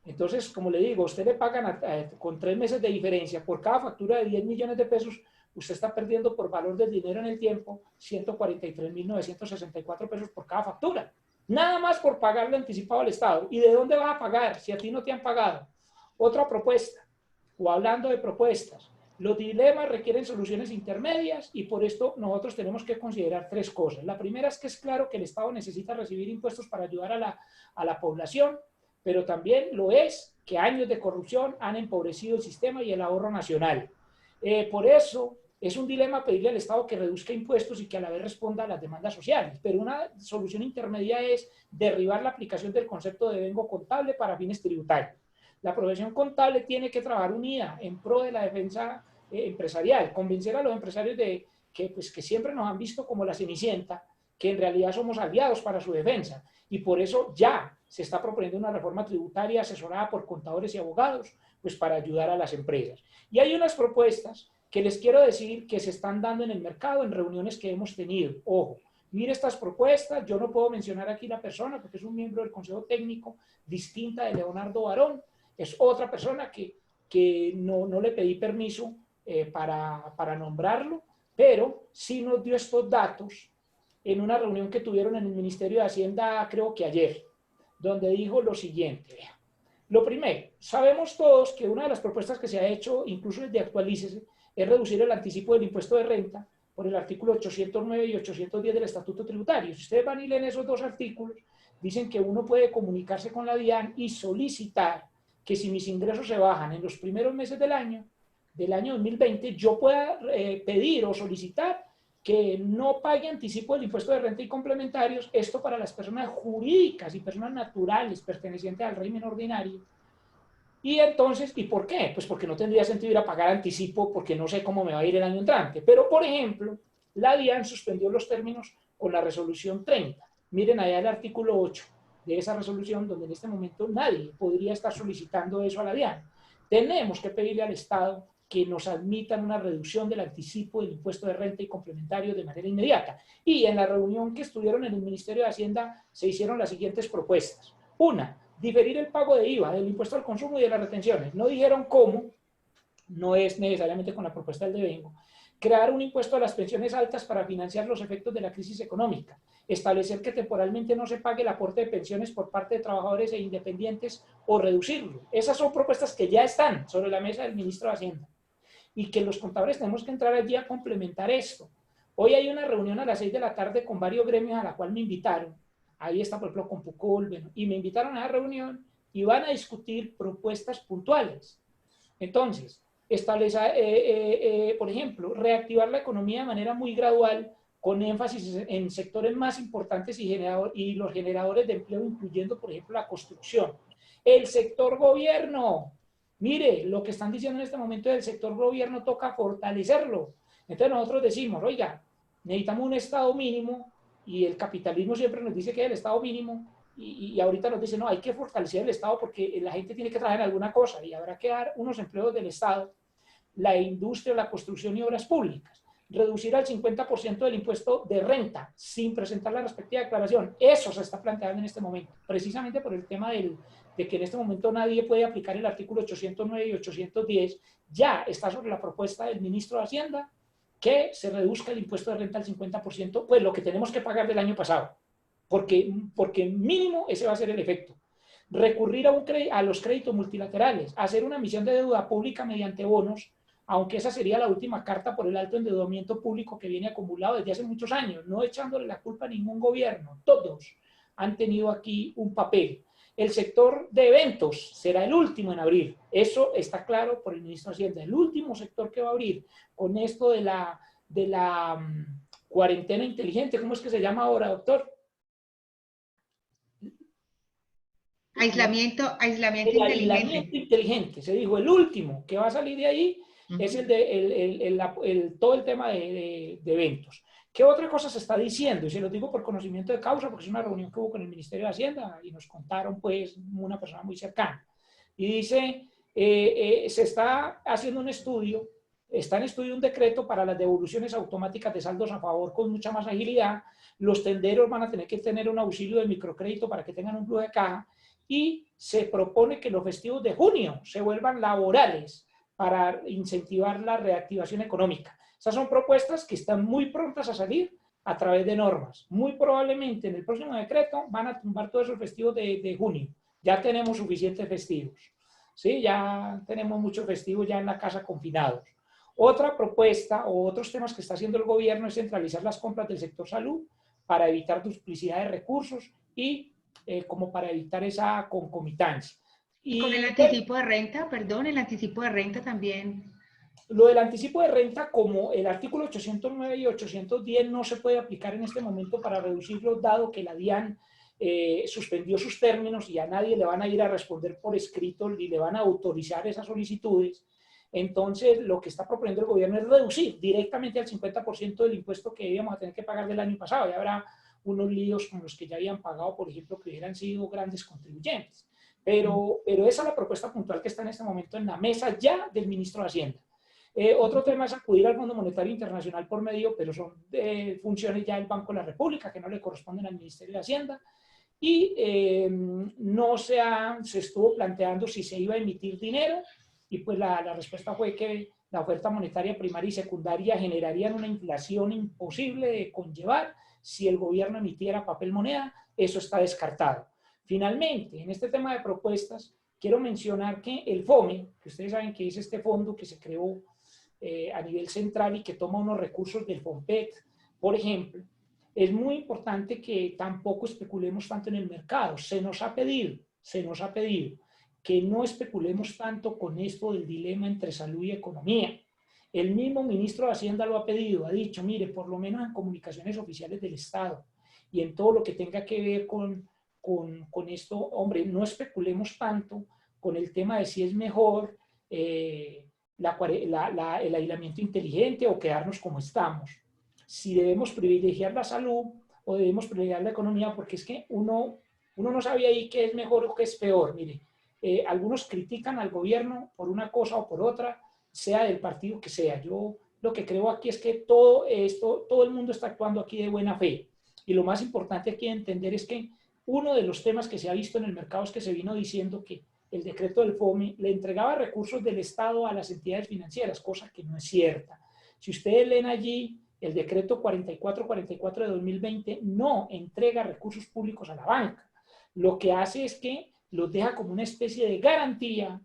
Entonces, como le digo, usted le pagan con 3 meses de diferencia por cada factura de 10 millones de pesos, usted está perdiendo por valor del dinero en el tiempo 143.964 pesos por cada factura. Nada más por pagarle anticipado al Estado. ¿Y de dónde vas a pagar si a ti no te han pagado? Otra propuesta, o hablando de propuestas, los dilemas requieren soluciones intermedias y por esto nosotros tenemos que considerar 3 cosas. La primera es que es claro que el Estado necesita recibir impuestos para ayudar a la población, pero también lo es que años de corrupción han empobrecido el sistema y el ahorro nacional. Por eso es un dilema pedirle al Estado que reduzca impuestos y que a la vez responda a las demandas sociales, pero una solución intermedia es derribar la aplicación del concepto de vengo contable para fines tributarios. La profesión contable tiene que trabajar unida en pro de la defensa empresarial, convencer a los empresarios de que siempre nos han visto como la cenicienta, que en realidad somos aliados para su defensa. Y por eso ya se está proponiendo una reforma tributaria asesorada por contadores y abogados, pues para ayudar a las empresas. Y hay unas propuestas que les quiero decir que se están dando en el mercado en reuniones que hemos tenido. Ojo, mire estas propuestas, yo no puedo mencionar aquí la persona porque es un miembro del Consejo Técnico distinta de Leonardo Barón, es otra persona que no le pedí permiso para nombrarlo, pero sí nos dio estos datos en una reunión que tuvieron en el Ministerio de Hacienda, creo que ayer, donde dijo lo siguiente. Lo primero, sabemos todos que una de las propuestas que se ha hecho, incluso desde Actualícese, es reducir el anticipo del impuesto de renta por el artículo 809 y 810 del Estatuto Tributario. Si ustedes van y leen esos 2 artículos, dicen que uno puede comunicarse con la DIAN y solicitar que si mis ingresos se bajan en los primeros meses del año 2020, yo pueda pedir o solicitar que no pague anticipo del impuesto de renta y complementarios, esto para las personas jurídicas y personas naturales pertenecientes al régimen ordinario. Y entonces, ¿y por qué? Pues porque no tendría sentido ir a pagar anticipo porque no sé cómo me va a ir el año entrante. Pero, por ejemplo, la DIAN suspendió los términos con la resolución 30. Miren allá el artículo 8 de esa resolución, donde en este momento nadie podría estar solicitando eso a la DIAN. Tenemos que pedirle al Estado que nos admitan una reducción del anticipo del impuesto de renta y complementario de manera inmediata. Y en la reunión que estuvieron en el Ministerio de Hacienda se hicieron las siguientes propuestas. Una, diferir el pago de IVA, del impuesto al consumo y de las retenciones. No dijeron cómo, no es necesariamente con la propuesta del devengo. Crear un impuesto a las pensiones altas para financiar los efectos de la crisis económica. Establecer que temporalmente no se pague el aporte de pensiones por parte de trabajadores e independientes o reducirlo. Esas son propuestas que ya están sobre la mesa del ministro de Hacienda y que los contadores tenemos que entrar allí a complementar esto. Hoy hay una reunión a las 6 de la tarde con varios gremios a la cual me invitaron. Ahí está, por ejemplo, con Pucol, bueno, y me invitaron a la reunión y van a discutir propuestas puntuales. Entonces, establecer, por ejemplo, reactivar la economía de manera muy gradual, con énfasis en sectores más importantes y los generadores de empleo, incluyendo, por ejemplo, la construcción. El sector gobierno, mire, lo que están diciendo en este momento del sector gobierno toca fortalecerlo. Entonces nosotros decimos, oiga, necesitamos un Estado mínimo, y el capitalismo siempre nos dice que es el Estado mínimo, y ahorita nos dice, no, hay que fortalecer el Estado porque la gente tiene que trabajar en alguna cosa y habrá que dar unos empleos del Estado, la industria, la construcción y obras públicas. Reducir al 50% del impuesto de renta sin presentar la respectiva declaración. Eso se está planteando en este momento, precisamente por el tema de que en este momento nadie puede aplicar el artículo 809 y 810. Ya está sobre la propuesta del ministro de Hacienda que se reduzca el impuesto de renta al 50%, pues lo que tenemos que pagar del año pasado, porque mínimo ese va a ser el efecto. Recurrir a los créditos multilaterales, hacer una emisión de deuda pública mediante bonos, aunque esa sería la última carta por el alto endeudamiento público que viene acumulado desde hace muchos años, no echándole la culpa a ningún gobierno, todos han tenido aquí un papel. El sector de eventos será el último en abrir, eso está claro por el ministro de Hacienda, el último sector que va a abrir con esto de la cuarentena inteligente. ¿Cómo es que se llama ahora, doctor? Aislamiento inteligente. Aislamiento inteligente, se dijo, el último que va a salir de ahí es todo el tema de eventos. ¿Qué otra cosa se está diciendo? Y se lo digo por conocimiento de causa, porque es una reunión que hubo con el Ministerio de Hacienda y nos contaron, pues, una persona muy cercana. Y dice, se está haciendo un estudio, está en estudio un decreto para las devoluciones automáticas de saldos a favor con mucha más agilidad. Los tenderos van a tener que tener un auxilio de microcrédito para que tengan un flujo de caja. Y se propone que los festivos de junio se vuelvan laborales para incentivar la reactivación económica. Esas son propuestas que están muy prontas a salir a través de normas. Muy probablemente en el próximo decreto van a tumbar todos esos festivos de junio. Ya tenemos suficientes festivos. ¿Sí? Ya tenemos muchos festivos ya en la casa confinados. Otra propuesta o otros temas que está haciendo el gobierno es centralizar las compras del sector salud para evitar duplicidad de recursos y como para evitar esa concomitancia. Y con el anticipo de renta, perdón, el anticipo de renta también. Lo del anticipo de renta, como el artículo 809 y 810 no se puede aplicar en este momento para reducirlo, dado que la DIAN suspendió sus términos y a nadie le van a ir a responder por escrito ni le van a autorizar esas solicitudes. Entonces, lo que está proponiendo el gobierno es reducir directamente al 50% del impuesto que íbamos a tener que pagar del año pasado. Ya habrá unos líos con los que ya habían pagado, por ejemplo, que hubieran sido grandes contribuyentes. Pero esa es la propuesta puntual que está en este momento en la mesa ya del ministro de Hacienda. Otro tema es acudir al Fondo Monetario Internacional por medio, pero son funciones ya del Banco de la República que no le corresponden al Ministerio de Hacienda. Y no se estuvo planteando si se iba a emitir dinero, y pues la respuesta fue que la oferta monetaria primaria y secundaria generarían una inflación imposible de conllevar si el gobierno emitiera papel moneda. Eso está descartado. Finalmente, en este tema de propuestas, quiero mencionar que el FOME, que ustedes saben que es este fondo que se creó a nivel central y que toma unos recursos del FOMPET, por ejemplo, es muy importante que tampoco especulemos tanto en el mercado. Se nos ha pedido que no especulemos tanto con esto del dilema entre salud y economía. El mismo ministro de Hacienda lo ha pedido, ha dicho, mire, por lo menos en comunicaciones oficiales del Estado y en todo lo que tenga que ver con esto, hombre, no especulemos tanto con el tema de si es mejor el aislamiento inteligente o quedarnos como estamos. Si debemos privilegiar la salud o debemos privilegiar la economía, porque es que uno no sabe ahí qué es mejor o qué es peor. Mire, algunos critican al gobierno por una cosa o por otra, sea del partido que sea. Yo lo que creo aquí es que todo el mundo está actuando aquí de buena fe. Y lo más importante aquí de entender es que uno de los temas que se ha visto en el mercado es que se vino diciendo que el decreto del FOME le entregaba recursos del Estado a las entidades financieras, cosa que no es cierta. Si ustedes leen allí, el decreto 4444 de 2020 no entrega recursos públicos a la banca. Lo que hace es que los deja como una especie de garantía,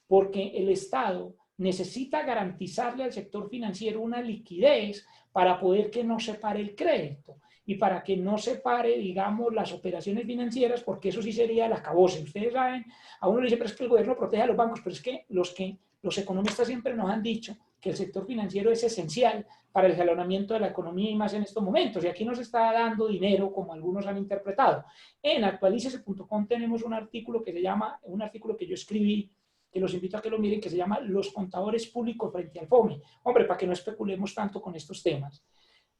porque el Estado necesita garantizarle al sector financiero una liquidez para poder que no se pare el crédito y para que no se pare, digamos, las operaciones financieras, porque eso sí sería el acabose. Ustedes saben, a uno le dice, pero es que el gobierno protege a los bancos, pero es que los economistas siempre nos han dicho que el sector financiero es esencial para el jalonamiento de la economía y más en estos momentos. Y aquí no se está dando dinero como algunos han interpretado. En actualicese.com tenemos un artículo que se llama, un artículo que yo escribí, que los invito a que lo miren, que se llama Los contadores públicos frente al FOME. Hombre, para que no especulemos tanto con estos temas.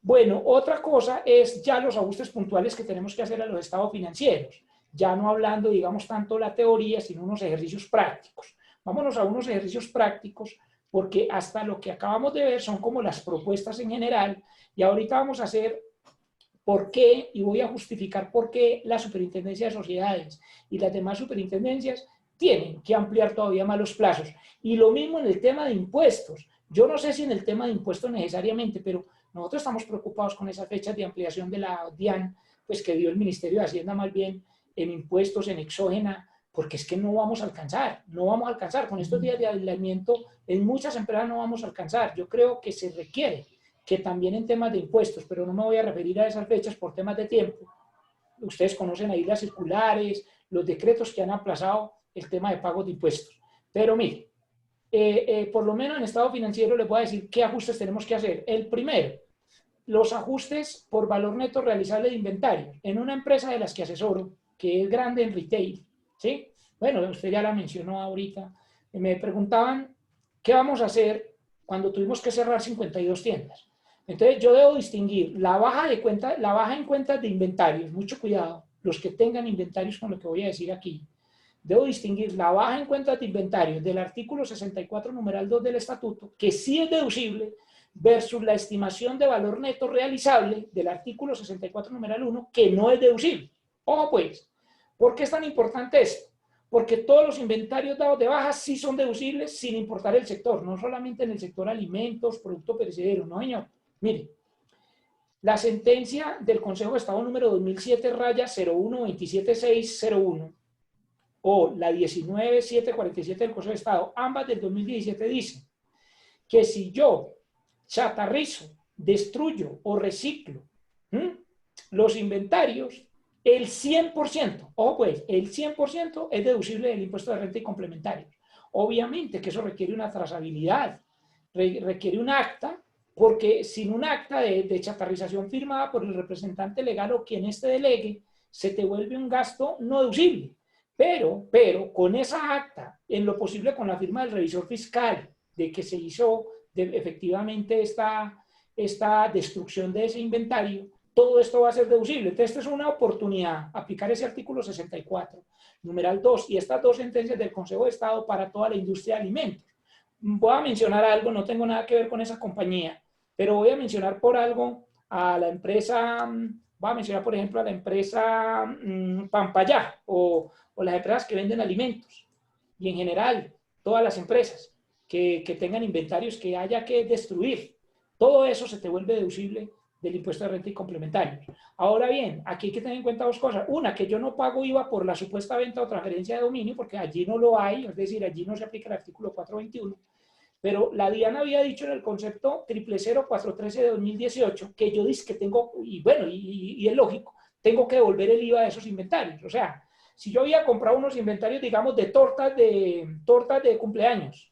Bueno, otra cosa es ya los ajustes puntuales que tenemos que hacer a los estados financieros. Ya no hablando, digamos, tanto la teoría, sino unos ejercicios prácticos. Vámonos a unos ejercicios prácticos, porque hasta lo que acabamos de ver son como las propuestas en general, y ahorita vamos a hacer por qué, y voy a justificar por qué la Superintendencia de Sociedades y las demás superintendencias tienen que ampliar todavía más los plazos. Y lo mismo en el tema de impuestos. Yo no sé si en el tema de impuestos necesariamente, pero nosotros estamos preocupados con esas fechas de ampliación de la DIAN, pues que dio el Ministerio de Hacienda más bien en impuestos, en exógena, porque es que no vamos a alcanzar, no vamos a alcanzar. Con estos días de aislamiento, en muchas empresas no vamos a alcanzar. Yo creo que se requiere que también en temas de impuestos, pero no me voy a referir a esas fechas por temas de tiempo. Ustedes conocen ahí las circulares, los decretos que han aplazado el tema de pagos de impuestos. Pero mire, por lo menos en estado financiero les voy a decir qué ajustes tenemos que hacer. El primero, los ajustes por valor neto realizable de inventario. En una empresa de las que asesoro, que es grande en retail, ¿sí? Bueno, usted ya la mencionó ahorita. Me preguntaban, ¿qué vamos a hacer cuando tuvimos que cerrar 52 tiendas? Entonces, yo debo distinguir la baja en cuentas de inventarios, mucho cuidado, los que tengan inventarios con lo que voy a decir aquí. Debo distinguir la baja en cuentas de inventarios del artículo 64, numeral 2 del estatuto, que sí es deducible, versus la estimación de valor neto realizable del artículo 64, numeral 1, que no es deducible. Ojo pues, ¿por qué es tan importante esto? Porque todos los inventarios dados de baja sí son deducibles sin importar el sector, no solamente en el sector alimentos, producto perecedero, no señor. Mire, la sentencia del Consejo de Estado número 2007-01-27601 o la 19.747 del Consejo de Estado, ambas del 2017, dice que si yo chatarrizo, destruyo o reciclo los inventarios, el 100%, ojo pues, el 100% es deducible del impuesto de renta y complementarios. Obviamente que eso requiere una trazabilidad, requiere un acta, porque sin un acta de chatarrización firmada por el representante legal o quien este delegue, se te vuelve un gasto no deducible. Pero con esa acta, en lo posible con la firma del revisor fiscal, de que se hizo efectivamente esta destrucción de ese inventario, todo esto va a ser deducible. Entonces, esta es una oportunidad, aplicar ese artículo 64, numeral 2, y estas dos sentencias del Consejo de Estado para toda la industria de alimentos. Voy a mencionar algo, no tengo nada que ver con esa compañía, pero voy a mencionar por algo a la empresa, voy a mencionar por ejemplo a la empresa Pampayá, o las empresas que venden alimentos, y en general, todas las empresas que tengan inventarios que haya que destruir. Todo eso se te vuelve deducible del impuesto de renta y complementarios. Ahora bien, aquí hay que tener en cuenta dos cosas. Una, que yo no pago IVA por la supuesta venta o transferencia de dominio, porque allí no lo hay, es decir, allí no se aplica el artículo 421. Pero la DIAN había dicho en el concepto 000413 de 2018 que yo dije que tengo, y bueno, y es lógico, tengo que devolver el IVA de esos inventarios. O sea, si yo había comprado unos inventarios, digamos, de tortas de cumpleaños,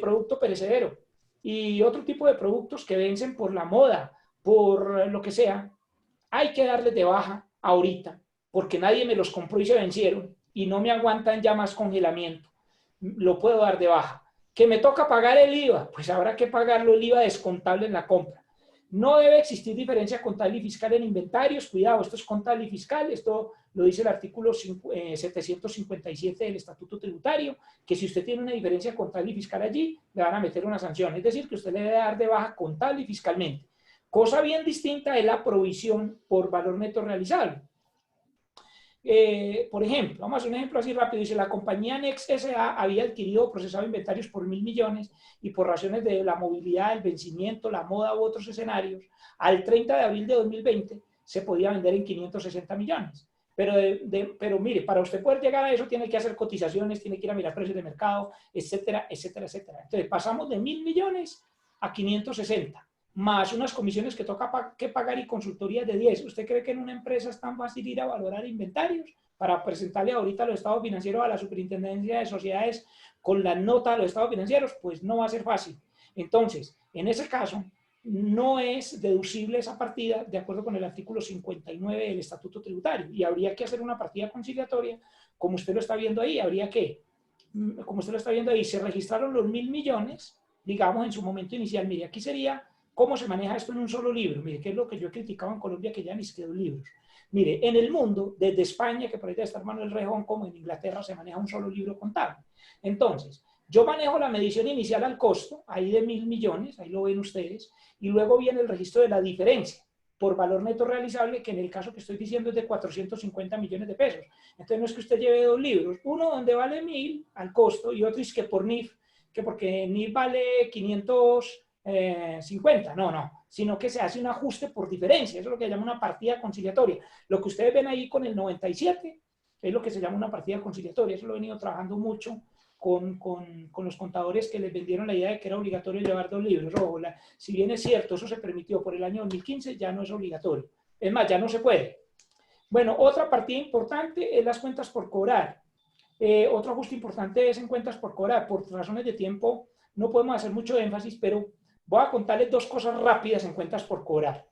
producto perecedero, y otro tipo de productos que vencen por la moda, por lo que sea, hay que darles de baja ahorita, porque nadie me los compró y se vencieron, y no me aguantan ya más congelamiento. Lo puedo dar de baja. ¿Que me toca pagar el IVA? Pues habrá que pagarlo el IVA descontable en la compra. No debe existir diferencia contable y fiscal en inventarios. Cuidado, esto es contable y fiscal. Esto lo dice el artículo 757 del Estatuto Tributario, que si usted tiene una diferencia contable y fiscal allí, le van a meter una sanción. Es decir, que usted le debe dar de baja contable y fiscalmente. Cosa bien distinta es la provisión por valor neto realizable. Por ejemplo, vamos a hacer un ejemplo así rápido. Dice, la compañía Next S.A. había adquirido o procesado inventarios por 1.000 millones y por razones de la movilidad, el vencimiento, la moda u otros escenarios, al 30 de abril de 2020 se podía vender en 560 millones. Pero mire, para usted poder llegar a eso tiene que hacer cotizaciones, tiene que ir a mirar precios de mercado, etcétera, etcétera, etcétera. Entonces pasamos de 1.000 millones a 560. Más unas comisiones que toca que pagar y consultorías de 10. ¿Usted cree que en una empresa es tan fácil ir a valorar inventarios para presentarle ahorita los estados financieros a la Superintendencia de Sociedades con la nota de los estados financieros? Pues no va a ser fácil. Entonces, en ese caso, no es deducible esa partida de acuerdo con el artículo 59 del Estatuto Tributario y habría que hacer una partida conciliatoria, como usted lo está viendo ahí, como usted lo está viendo ahí, se registraron los 1.000 millones, digamos, en su momento inicial. Mire, aquí sería cómo se maneja esto en un solo libro. Mire, que es lo que yo he criticado en Colombia, que ya ni siquiera libros. Mire, en el mundo, desde España, que por ahí debe estar Manuel Rejón, como en Inglaterra, se maneja un solo libro contable. Entonces, yo manejo la medición inicial al costo, ahí de 1.000 millones, ahí lo ven ustedes, y luego viene el registro de la diferencia por valor neto realizable, que en el caso que estoy diciendo es de 450 millones de pesos. Entonces no es que usted lleve dos libros, uno donde vale 1.000 al costo y otro es que por NIF, que porque NIF vale 550, no, sino que se hace un ajuste por diferencia, eso es lo que se llama una partida conciliatoria. Lo que ustedes ven ahí con el 97 es lo que se llama una partida conciliatoria, eso lo he venido trabajando mucho con los contadores que les vendieron la idea de que era obligatorio llevar dos libros. Ojo, si bien es cierto, eso se permitió por el año 2015, ya no es obligatorio. Es más, ya no se puede. Bueno, otra partida importante es las cuentas por cobrar. Otro ajuste importante es en cuentas por cobrar. Por razones de tiempo no podemos hacer mucho énfasis, pero voy a contarles dos cosas rápidas en cuentas por cobrar.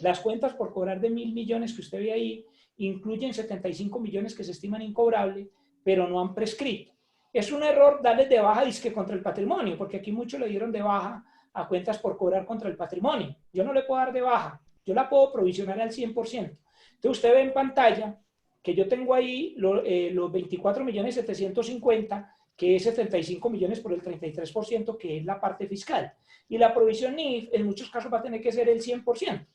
Las cuentas por cobrar de 1.000 millones que usted ve ahí incluyen 75 millones que se estiman incobrables, pero no han prescrito. Es un error darles de baja disque contra el patrimonio, porque aquí muchos le dieron de baja a cuentas por cobrar contra el patrimonio. Yo no le puedo dar de baja, yo la puedo provisionar al 100%. Entonces usted ve en pantalla que yo tengo ahí los 24.750.000, que es 75 millones por el 33%, que es la parte fiscal. Y la provisión NIF en muchos casos va a tener que ser el 100%.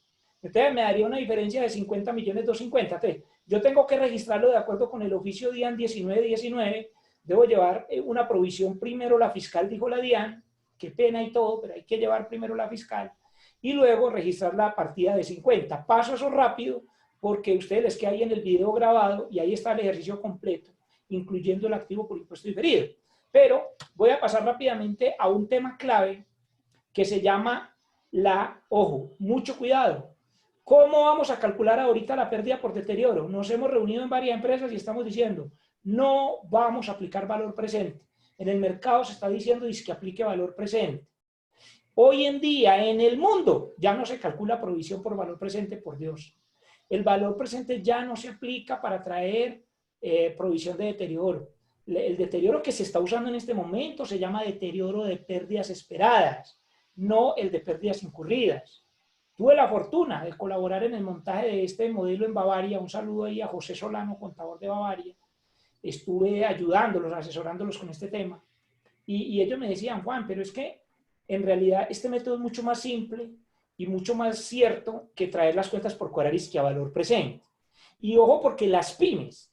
Entonces me daría una diferencia de 50.250.000. Entonces yo tengo que registrarlo de acuerdo con el oficio DIAN 1919. Debo llevar una provisión primero la fiscal, dijo la DIAN, qué pena y todo, pero hay que llevar primero la fiscal, y luego registrar la partida de 50. Paso eso rápido, porque ustedes les queda ahí en el video grabado, y ahí está el ejercicio completo, incluyendo el activo por impuesto diferido. Pero voy a pasar rápidamente a un tema clave, que se llama ojo, mucho cuidado. ¿Cómo vamos a calcular ahorita la pérdida por deterioro? Nos hemos reunido en varias empresas y estamos diciendo, no vamos a aplicar valor presente. En el mercado se está diciendo que aplique valor presente. Hoy en día, en el mundo, ya no se calcula provisión por valor presente, por Dios. El valor presente ya no se aplica para traer provisión de deterioro. El deterioro que se está usando en este momento se llama deterioro de pérdidas esperadas, no el de pérdidas incurridas. Tuve la fortuna de colaborar en el montaje de este modelo en Bavaria. Un saludo ahí a José Solano, contador de Bavaria. Estuve ayudándolos, asesorándolos con este tema. Y ellos me decían, Juan, pero es que en realidad este método es mucho más simple y mucho más cierto que traer las cuentas por cobrar que a valor presente. Y ojo, porque las pymes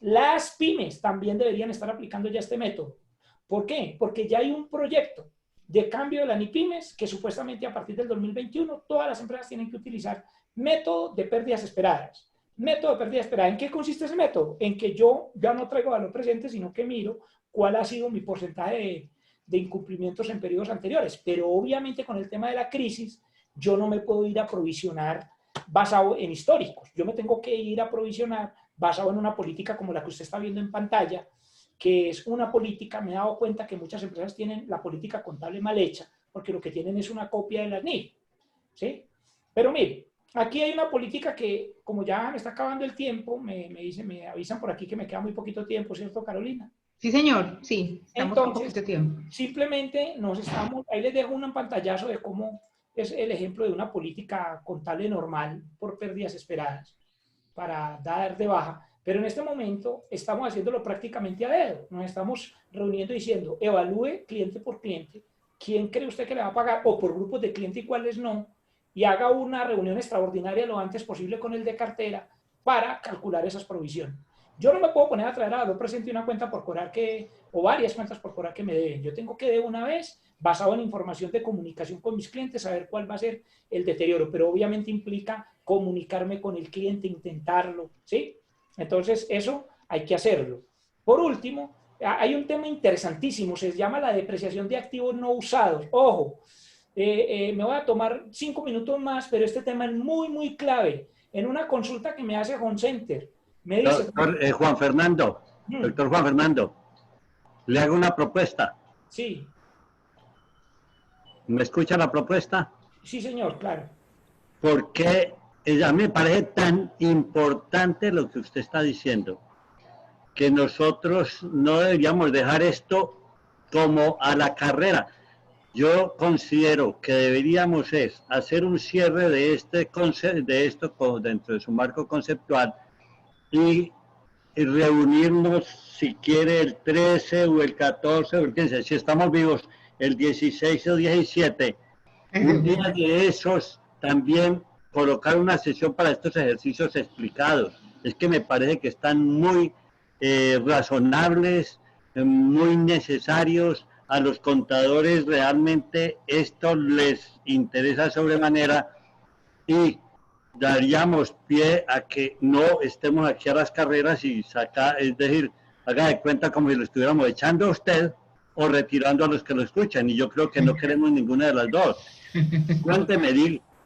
también deberían estar aplicando ya este método. ¿Por qué? Porque ya hay un proyecto de cambio de la NIPYMES que supuestamente a partir del 2021 todas las empresas tienen que utilizar método de pérdidas esperadas. Método de pérdida esperada. ¿En qué consiste ese método? En que yo ya no traigo valor presente, sino que miro cuál ha sido mi porcentaje de incumplimientos en periodos anteriores. Pero obviamente con el tema de la crisis, yo no me puedo ir a provisionar basado en históricos. Yo me tengo que ir a provisionar basado en una política como la que usted está viendo en pantalla, que es una política, me he dado cuenta que muchas empresas tienen la política contable mal hecha, porque lo que tienen es una copia de la NIF, ¿sí? Pero mire, aquí hay una política que, como ya me está acabando el tiempo, me avisan por aquí que me queda muy poquito tiempo, ¿cierto, Carolina? Sí, señor, sí, estamos Entonces, con poquito tiempo. Simplemente ahí les dejo un pantallazo de cómo es el ejemplo de una política contable normal por pérdidas esperadas para dar de baja. Pero en este momento estamos haciéndolo prácticamente a dedo. Nos estamos reuniendo diciendo, evalúe cliente por cliente, quién cree usted que le va a pagar, o por grupos de cliente y cuáles no, y haga una reunión extraordinaria lo antes posible con el de cartera para calcular esas provisiones. Yo no me puedo poner a traer a valor presente una cuenta por cobrar o varias cuentas por cobrar que me deben. Yo tengo que de una vez, basado en información de comunicación con mis clientes, saber cuál va a ser el deterioro, pero obviamente implica comunicarme con el cliente, intentarlo, ¿sí? Entonces, eso hay que hacerlo. Por último, hay un tema interesantísimo, se llama la depreciación de activos no usados. Ojo, me voy a tomar 5 minutos más, pero este tema es muy, muy clave. En una consulta que me hace Home Center, me dice... Doctor Juan Fernando, doctor Juan Fernando, le hago una propuesta. Sí. ¿Me escucha la propuesta? Sí, señor, claro. Porque a mí me parece tan importante lo que usted está diciendo, que nosotros no deberíamos dejar esto como a la carrera. Yo considero que deberíamos es hacer un cierre de esto dentro de su marco conceptual y reunirnos, si quiere, el 13 o el 14 o el 15, si estamos vivos, el 16 o 17, un día de esos también colocar una sesión para estos ejercicios explicados. Es que me parece que están muy razonables, muy necesarios. A los contadores realmente esto les interesa sobremanera y daríamos pie a que no estemos aquí a las carreras y es decir, haga de cuenta como si lo estuviéramos echando a usted o retirando a los que lo escuchan, y yo creo que no queremos ninguna de las dos. Cuénteme,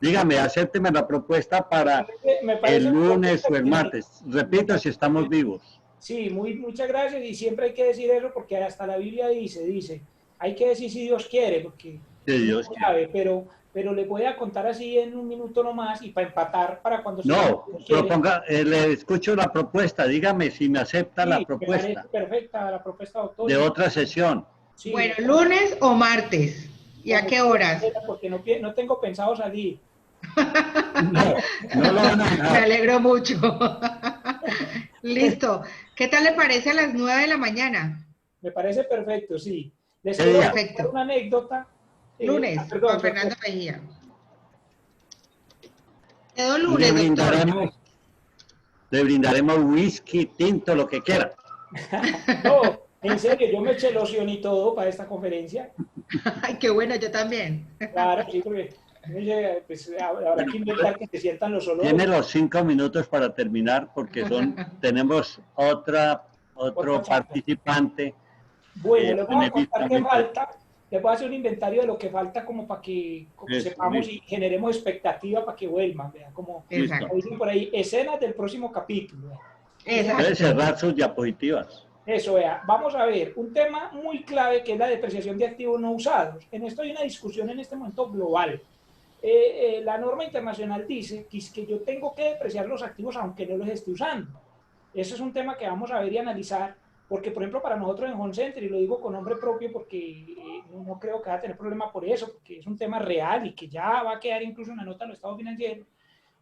dígame, acépteme la propuesta para Me el parece lunes o el martes. Repito, si estamos vivos. Sí, muchas gracias, y siempre hay que decir eso porque hasta la Biblia dice, hay que decir si Dios quiere, porque Si uno Dios no quiere. sabe, pero le voy a contar así en un minuto nomás y para empatar para cuando se No, quiere. proponga, le escucho la propuesta, dígame si me acepta la Sí, me parece propuesta perfecta la propuesta, doctor. de otra sesión. Sí, Bueno, lunes o martes. ¿Y a como qué horas? porque no tengo pensado salir. No, no lo van a Me dejar. alegro mucho. Listo. ¿Qué tal le parece a las 9 de la mañana? Me parece perfecto, sí. Les ¿Qué quiero día? contar Perfecto. una anécdota. Lunes, Perdón, Juan doctor. Fernando Mejía. Quedó Le lunes, doctor. brindaremos whisky, tinto, lo que quiera. No, en serio, yo me eché loción y todo para esta conferencia. Ay, qué bueno, yo también. Claro, sí, porque pues, habrá que inventar que se sientan los olores. Tiene los 5 minutos para terminar porque tenemos Otra otro charla. participante Bueno, les voy a contar qué previsiblemente. falta. Les voy a hacer un inventario de lo que falta como para que sepamos Listo, y generemos expectativa para que vuelvan. ¿Vean? Como listo. dicen por ahí, escenas del próximo capítulo. ¿Vean? Entonces, Puede Exacto. cerrar sus diapositivas. eso, vea. Vamos a ver un tema muy clave que es la depreciación de activos no usados. En esto hay una discusión en este momento global. La norma internacional dice que yo tengo que depreciar los activos aunque no los esté usando. Eso es un tema que vamos a ver y analizar, porque por ejemplo para nosotros en Home Center, y lo digo con nombre propio porque no creo que va a tener problema por eso, porque es un tema real y que ya va a quedar incluso en la nota de los estados financieros,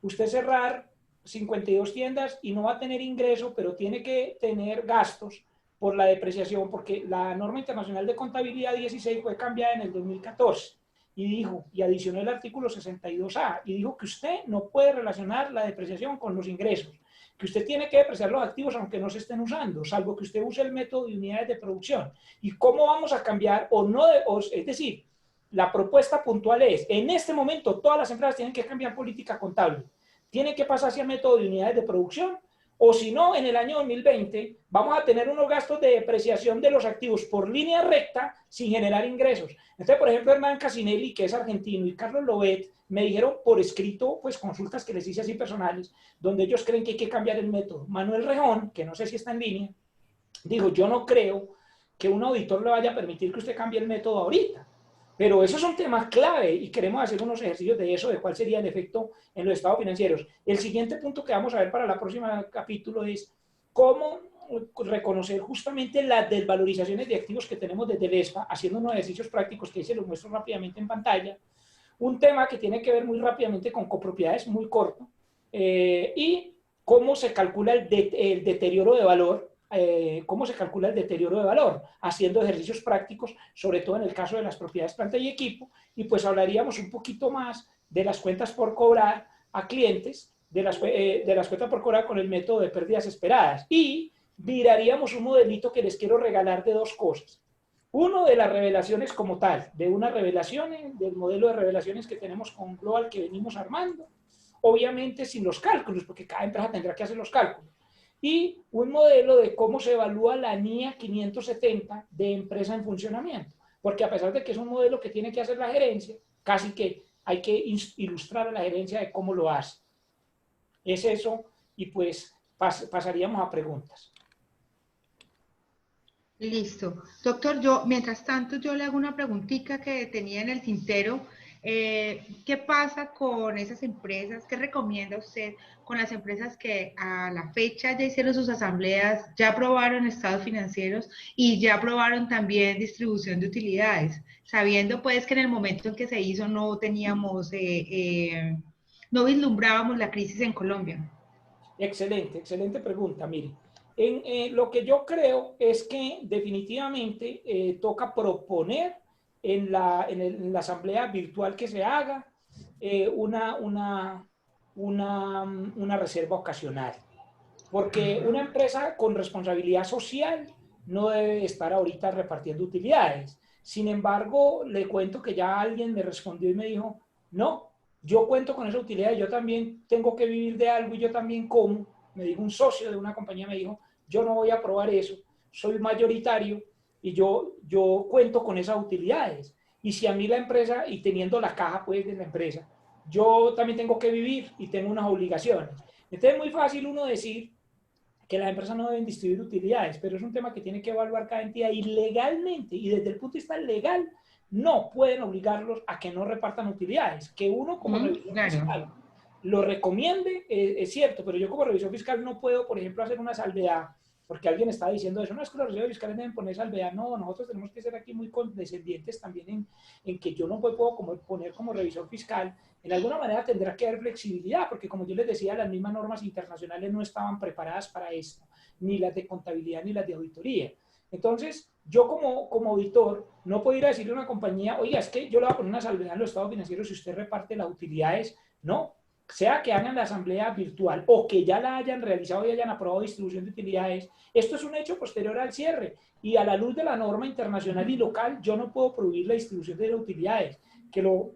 usted cerrar 52 tiendas y no va a tener ingreso, pero tiene que tener gastos por la depreciación, porque la norma internacional de contabilidad 16 fue cambiada en el 2014 y dijo, y adicionó el artículo 62A, y dijo que usted no puede relacionar la depreciación con los ingresos, que usted tiene que depreciar los activos aunque no se estén usando, salvo que usted use el método de unidades de producción. ¿Y cómo vamos a cambiar o no? Es decir, la propuesta puntual es, en este momento todas las empresas tienen que cambiar política contable, tienen que pasar hacia el método de unidades de producción, o si no, en el año 2020 vamos a tener unos gastos de depreciación de los activos por línea recta sin generar ingresos. Entonces, por ejemplo, Hernán Casinelli, que es argentino, y Carlos Lobet me dijeron por escrito, pues consultas que les hice así personales, donde ellos creen que hay que cambiar el método. Manuel Rejón, que no sé si está en línea, dijo, yo no creo que un auditor le vaya a permitir que usted cambie el método ahorita. Pero eso es un tema clave y queremos hacer unos ejercicios de eso, de cuál sería el efecto en los estados financieros. El siguiente punto que vamos a ver para la próxima capítulo es cómo reconocer justamente las desvalorizaciones de activos que tenemos desde VESPA, haciendo unos ejercicios prácticos que se los muestro rápidamente en pantalla. Un tema que tiene que ver muy rápidamente con copropiedades, muy corto, y cómo se calcula el deterioro de valor, cómo se calcula el deterioro de valor, haciendo ejercicios prácticos, sobre todo en el caso de las propiedades, planta y equipo, y pues hablaríamos un poquito más de las cuentas por cobrar a clientes, de las cuentas por cobrar con el método de pérdidas esperadas, y miraríamos un modelito que les quiero regalar de dos cosas. Uno, de las revelaciones como tal, de unas revelaciones, del modelo de revelaciones que tenemos con Global que venimos armando, obviamente sin los cálculos, porque cada empresa tendrá que hacer los cálculos, y un modelo de cómo se evalúa la NIA 570 de empresa en funcionamiento, porque a pesar de que es un modelo que tiene que hacer la gerencia, casi que hay que ilustrar a la gerencia de cómo lo hace. Es eso, y pues pasaríamos a preguntas. Listo. Doctor, yo, mientras tanto, yo le hago una preguntita que tenía en el tintero. ¿Qué pasa con esas empresas? ¿Qué recomienda usted con las empresas que a la fecha ya hicieron sus asambleas, ya aprobaron estados financieros y ya aprobaron también distribución de utilidades? Sabiendo pues que en el momento en que se hizo no teníamos, no vislumbrábamos la crisis en Colombia. Excelente, excelente pregunta. Mire, lo que yo creo es que definitivamente toca proponer en la asamblea virtual que se haga una reserva ocasional. Porque una empresa con responsabilidad social no debe estar ahorita repartiendo utilidades. Sin embargo, le cuento que ya alguien me respondió y me dijo, no, yo cuento con esa utilidad, yo también tengo que vivir de algo y yo también como. Me dijo un socio de una compañía, me dijo, yo no voy a aprobar eso, soy mayoritario y yo cuento con esas utilidades. Y si a mí la empresa, y teniendo la caja pues de la empresa, yo también tengo que vivir y tengo unas obligaciones. Entonces es muy fácil uno decir que las empresas no deben distribuir utilidades, pero es un tema que tiene que evaluar cada entidad y legalmente, y desde el punto de vista legal, no pueden obligarlos a que no repartan utilidades. Que uno como revisor fiscal lo recomiende, es cierto, pero yo como revisor fiscal no puedo, por ejemplo, hacer una salvedad, porque alguien está diciendo eso, no es que los revisores fiscales deben poner salvedad, no, nosotros tenemos que ser aquí muy condescendientes también en que yo no puedo poner como revisor fiscal, en alguna manera tendrá que haber flexibilidad, porque como yo les decía, las mismas normas internacionales no estaban preparadas para esto, ni las de contabilidad ni las de auditoría. Entonces, yo como auditor no puedo ir a decirle a una compañía, oiga, es que yo le voy a poner una salvedad en los estados financieros si usted reparte las utilidades. No, sea que hagan la asamblea virtual o que ya la hayan realizado y hayan aprobado distribución de utilidades, esto es un hecho posterior al cierre y a la luz de la norma internacional y local, yo no puedo prohibir la distribución de las utilidades, que lo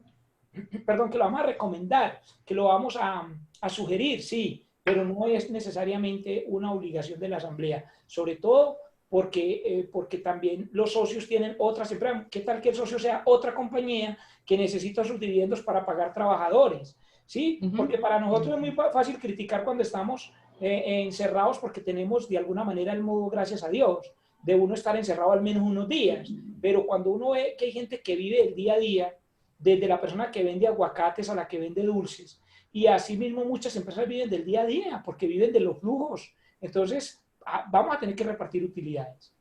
vamos a recomendar, que lo vamos a sugerir, sí, pero no es necesariamente una obligación de la asamblea, sobre todo porque también los socios tienen otras empresas. ¿Qué tal que el socio sea otra compañía que necesita sus dividendos para pagar trabajadores? ¿Sí? Porque para nosotros es muy fácil criticar cuando estamos encerrados porque tenemos de alguna manera el modo, gracias a Dios, de uno estar encerrado al menos unos días. Pero cuando uno ve que hay gente que vive el día a día, desde la persona que vende aguacates a la que vende dulces, y asimismo muchas empresas viven del día a día porque viven de los flujos. Entonces, vamos a tener que repartir utilidades.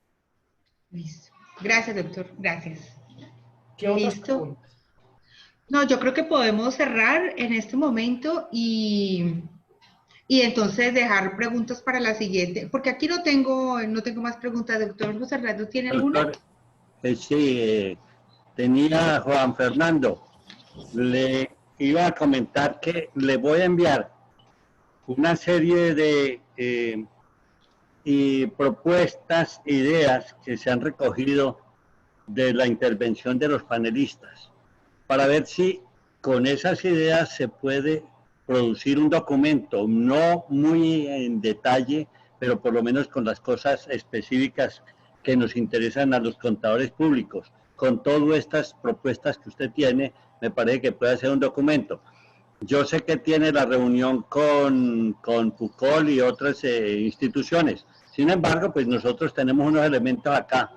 Listo. Gracias, doctor. Gracias. ¿Qué otras preguntas? No, yo creo que podemos cerrar en este momento y entonces dejar preguntas para la siguiente, porque aquí no tengo más preguntas. Doctor José Hernando, ¿tiene alguna? Sí, tenía Juan Fernando. Le iba a comentar que le voy a enviar una serie de propuestas, ideas que se han recogido de la intervención de los panelistas, para ver si con esas ideas se puede producir un documento, no muy en detalle, pero por lo menos con las cosas específicas que nos interesan a los contadores públicos. Con todas estas propuestas que usted tiene, me parece que puede ser un documento. Yo sé que tiene la reunión con FUCOL y otras instituciones. Sin embargo, pues nosotros tenemos unos elementos acá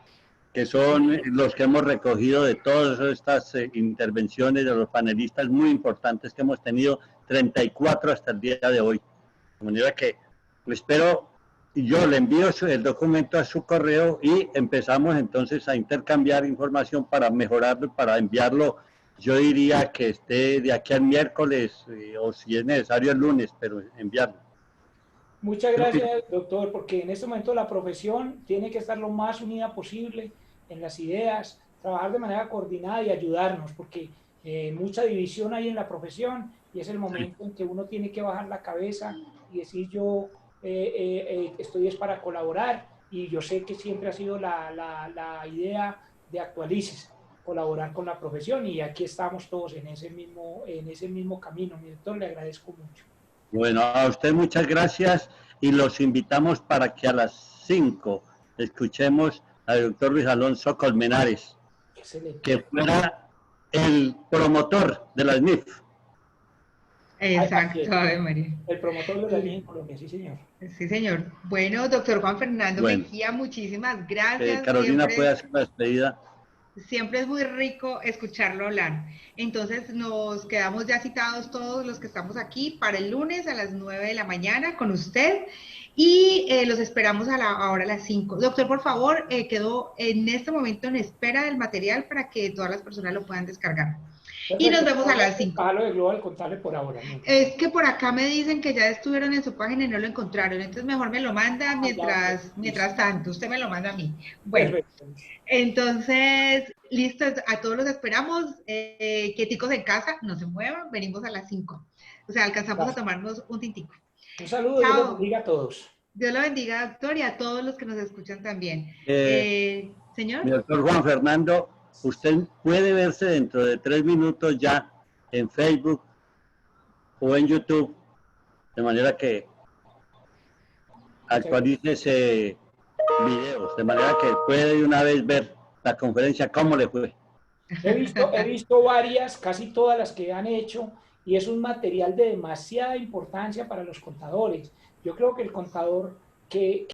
que son los que hemos recogido de todas estas intervenciones de los panelistas muy importantes que hemos tenido, 34 hasta el día de hoy. De manera que espero, yo le envío el documento a su correo y empezamos entonces a intercambiar información para mejorarlo, para enviarlo. Yo diría que esté de aquí al miércoles o si es necesario el lunes, pero enviarlo. Muchas gracias, doctor, porque en este momento la profesión tiene que estar lo más unida posible en las ideas, trabajar de manera coordinada y ayudarnos, porque mucha división hay en la profesión y es el momento en que uno tiene que bajar la cabeza y decir yo estoy es para colaborar, y yo sé que siempre ha sido la idea de Actualícese, colaborar con la profesión, y aquí estamos todos en ese mismo camino. Mi doctor, le agradezco mucho. Bueno, a usted muchas gracias y los invitamos para que a las 5 escuchemos al doctor Luis Alonso Colmenares, que fuera el promotor de la SNIF. Así Exacto, es, Ave María. el promotor de la línea en Colombia, sí señor. Sí, señor. Bueno, doctor Juan Fernando Bueno, Mejía, muchísimas gracias. Carolina puede hacer la despedida. Siempre es muy rico escucharlo hablar. Entonces nos quedamos ya citados todos los que estamos aquí para el lunes a las 9 de la mañana con usted y los esperamos ahora a las 5. Doctor, por favor, quedó en este momento en espera del material para que todas las personas lo puedan descargar. Y nos Perfecto, vemos a las 5. déjalo de Global Contable por ahora. Es que por acá me dicen que ya estuvieron en su página y no lo encontraron, entonces mejor me lo manda Ya, ok, listo. mientras tanto, usted me lo manda a mí. Bueno, Perfecto. entonces, listo, a todos los esperamos, quieticos en casa, no se muevan, venimos a las 5. O sea, alcanzamos a Gracias. tomarnos un tintico. Un saludo, Dios los Chao, bendiga a todos. Dios lo bendiga, doctor, y a todos los que nos escuchan también. Eh, Señor. Mi doctor Juan Fernando, usted puede verse dentro de 3 minutos ya en Facebook o en YouTube, de manera que actualice ese videos, de manera que puede de una vez ver la conferencia, cómo le fue. He visto varias, casi todas las que han hecho, y es un material de demasiada importancia para los contadores. Yo creo que el contador que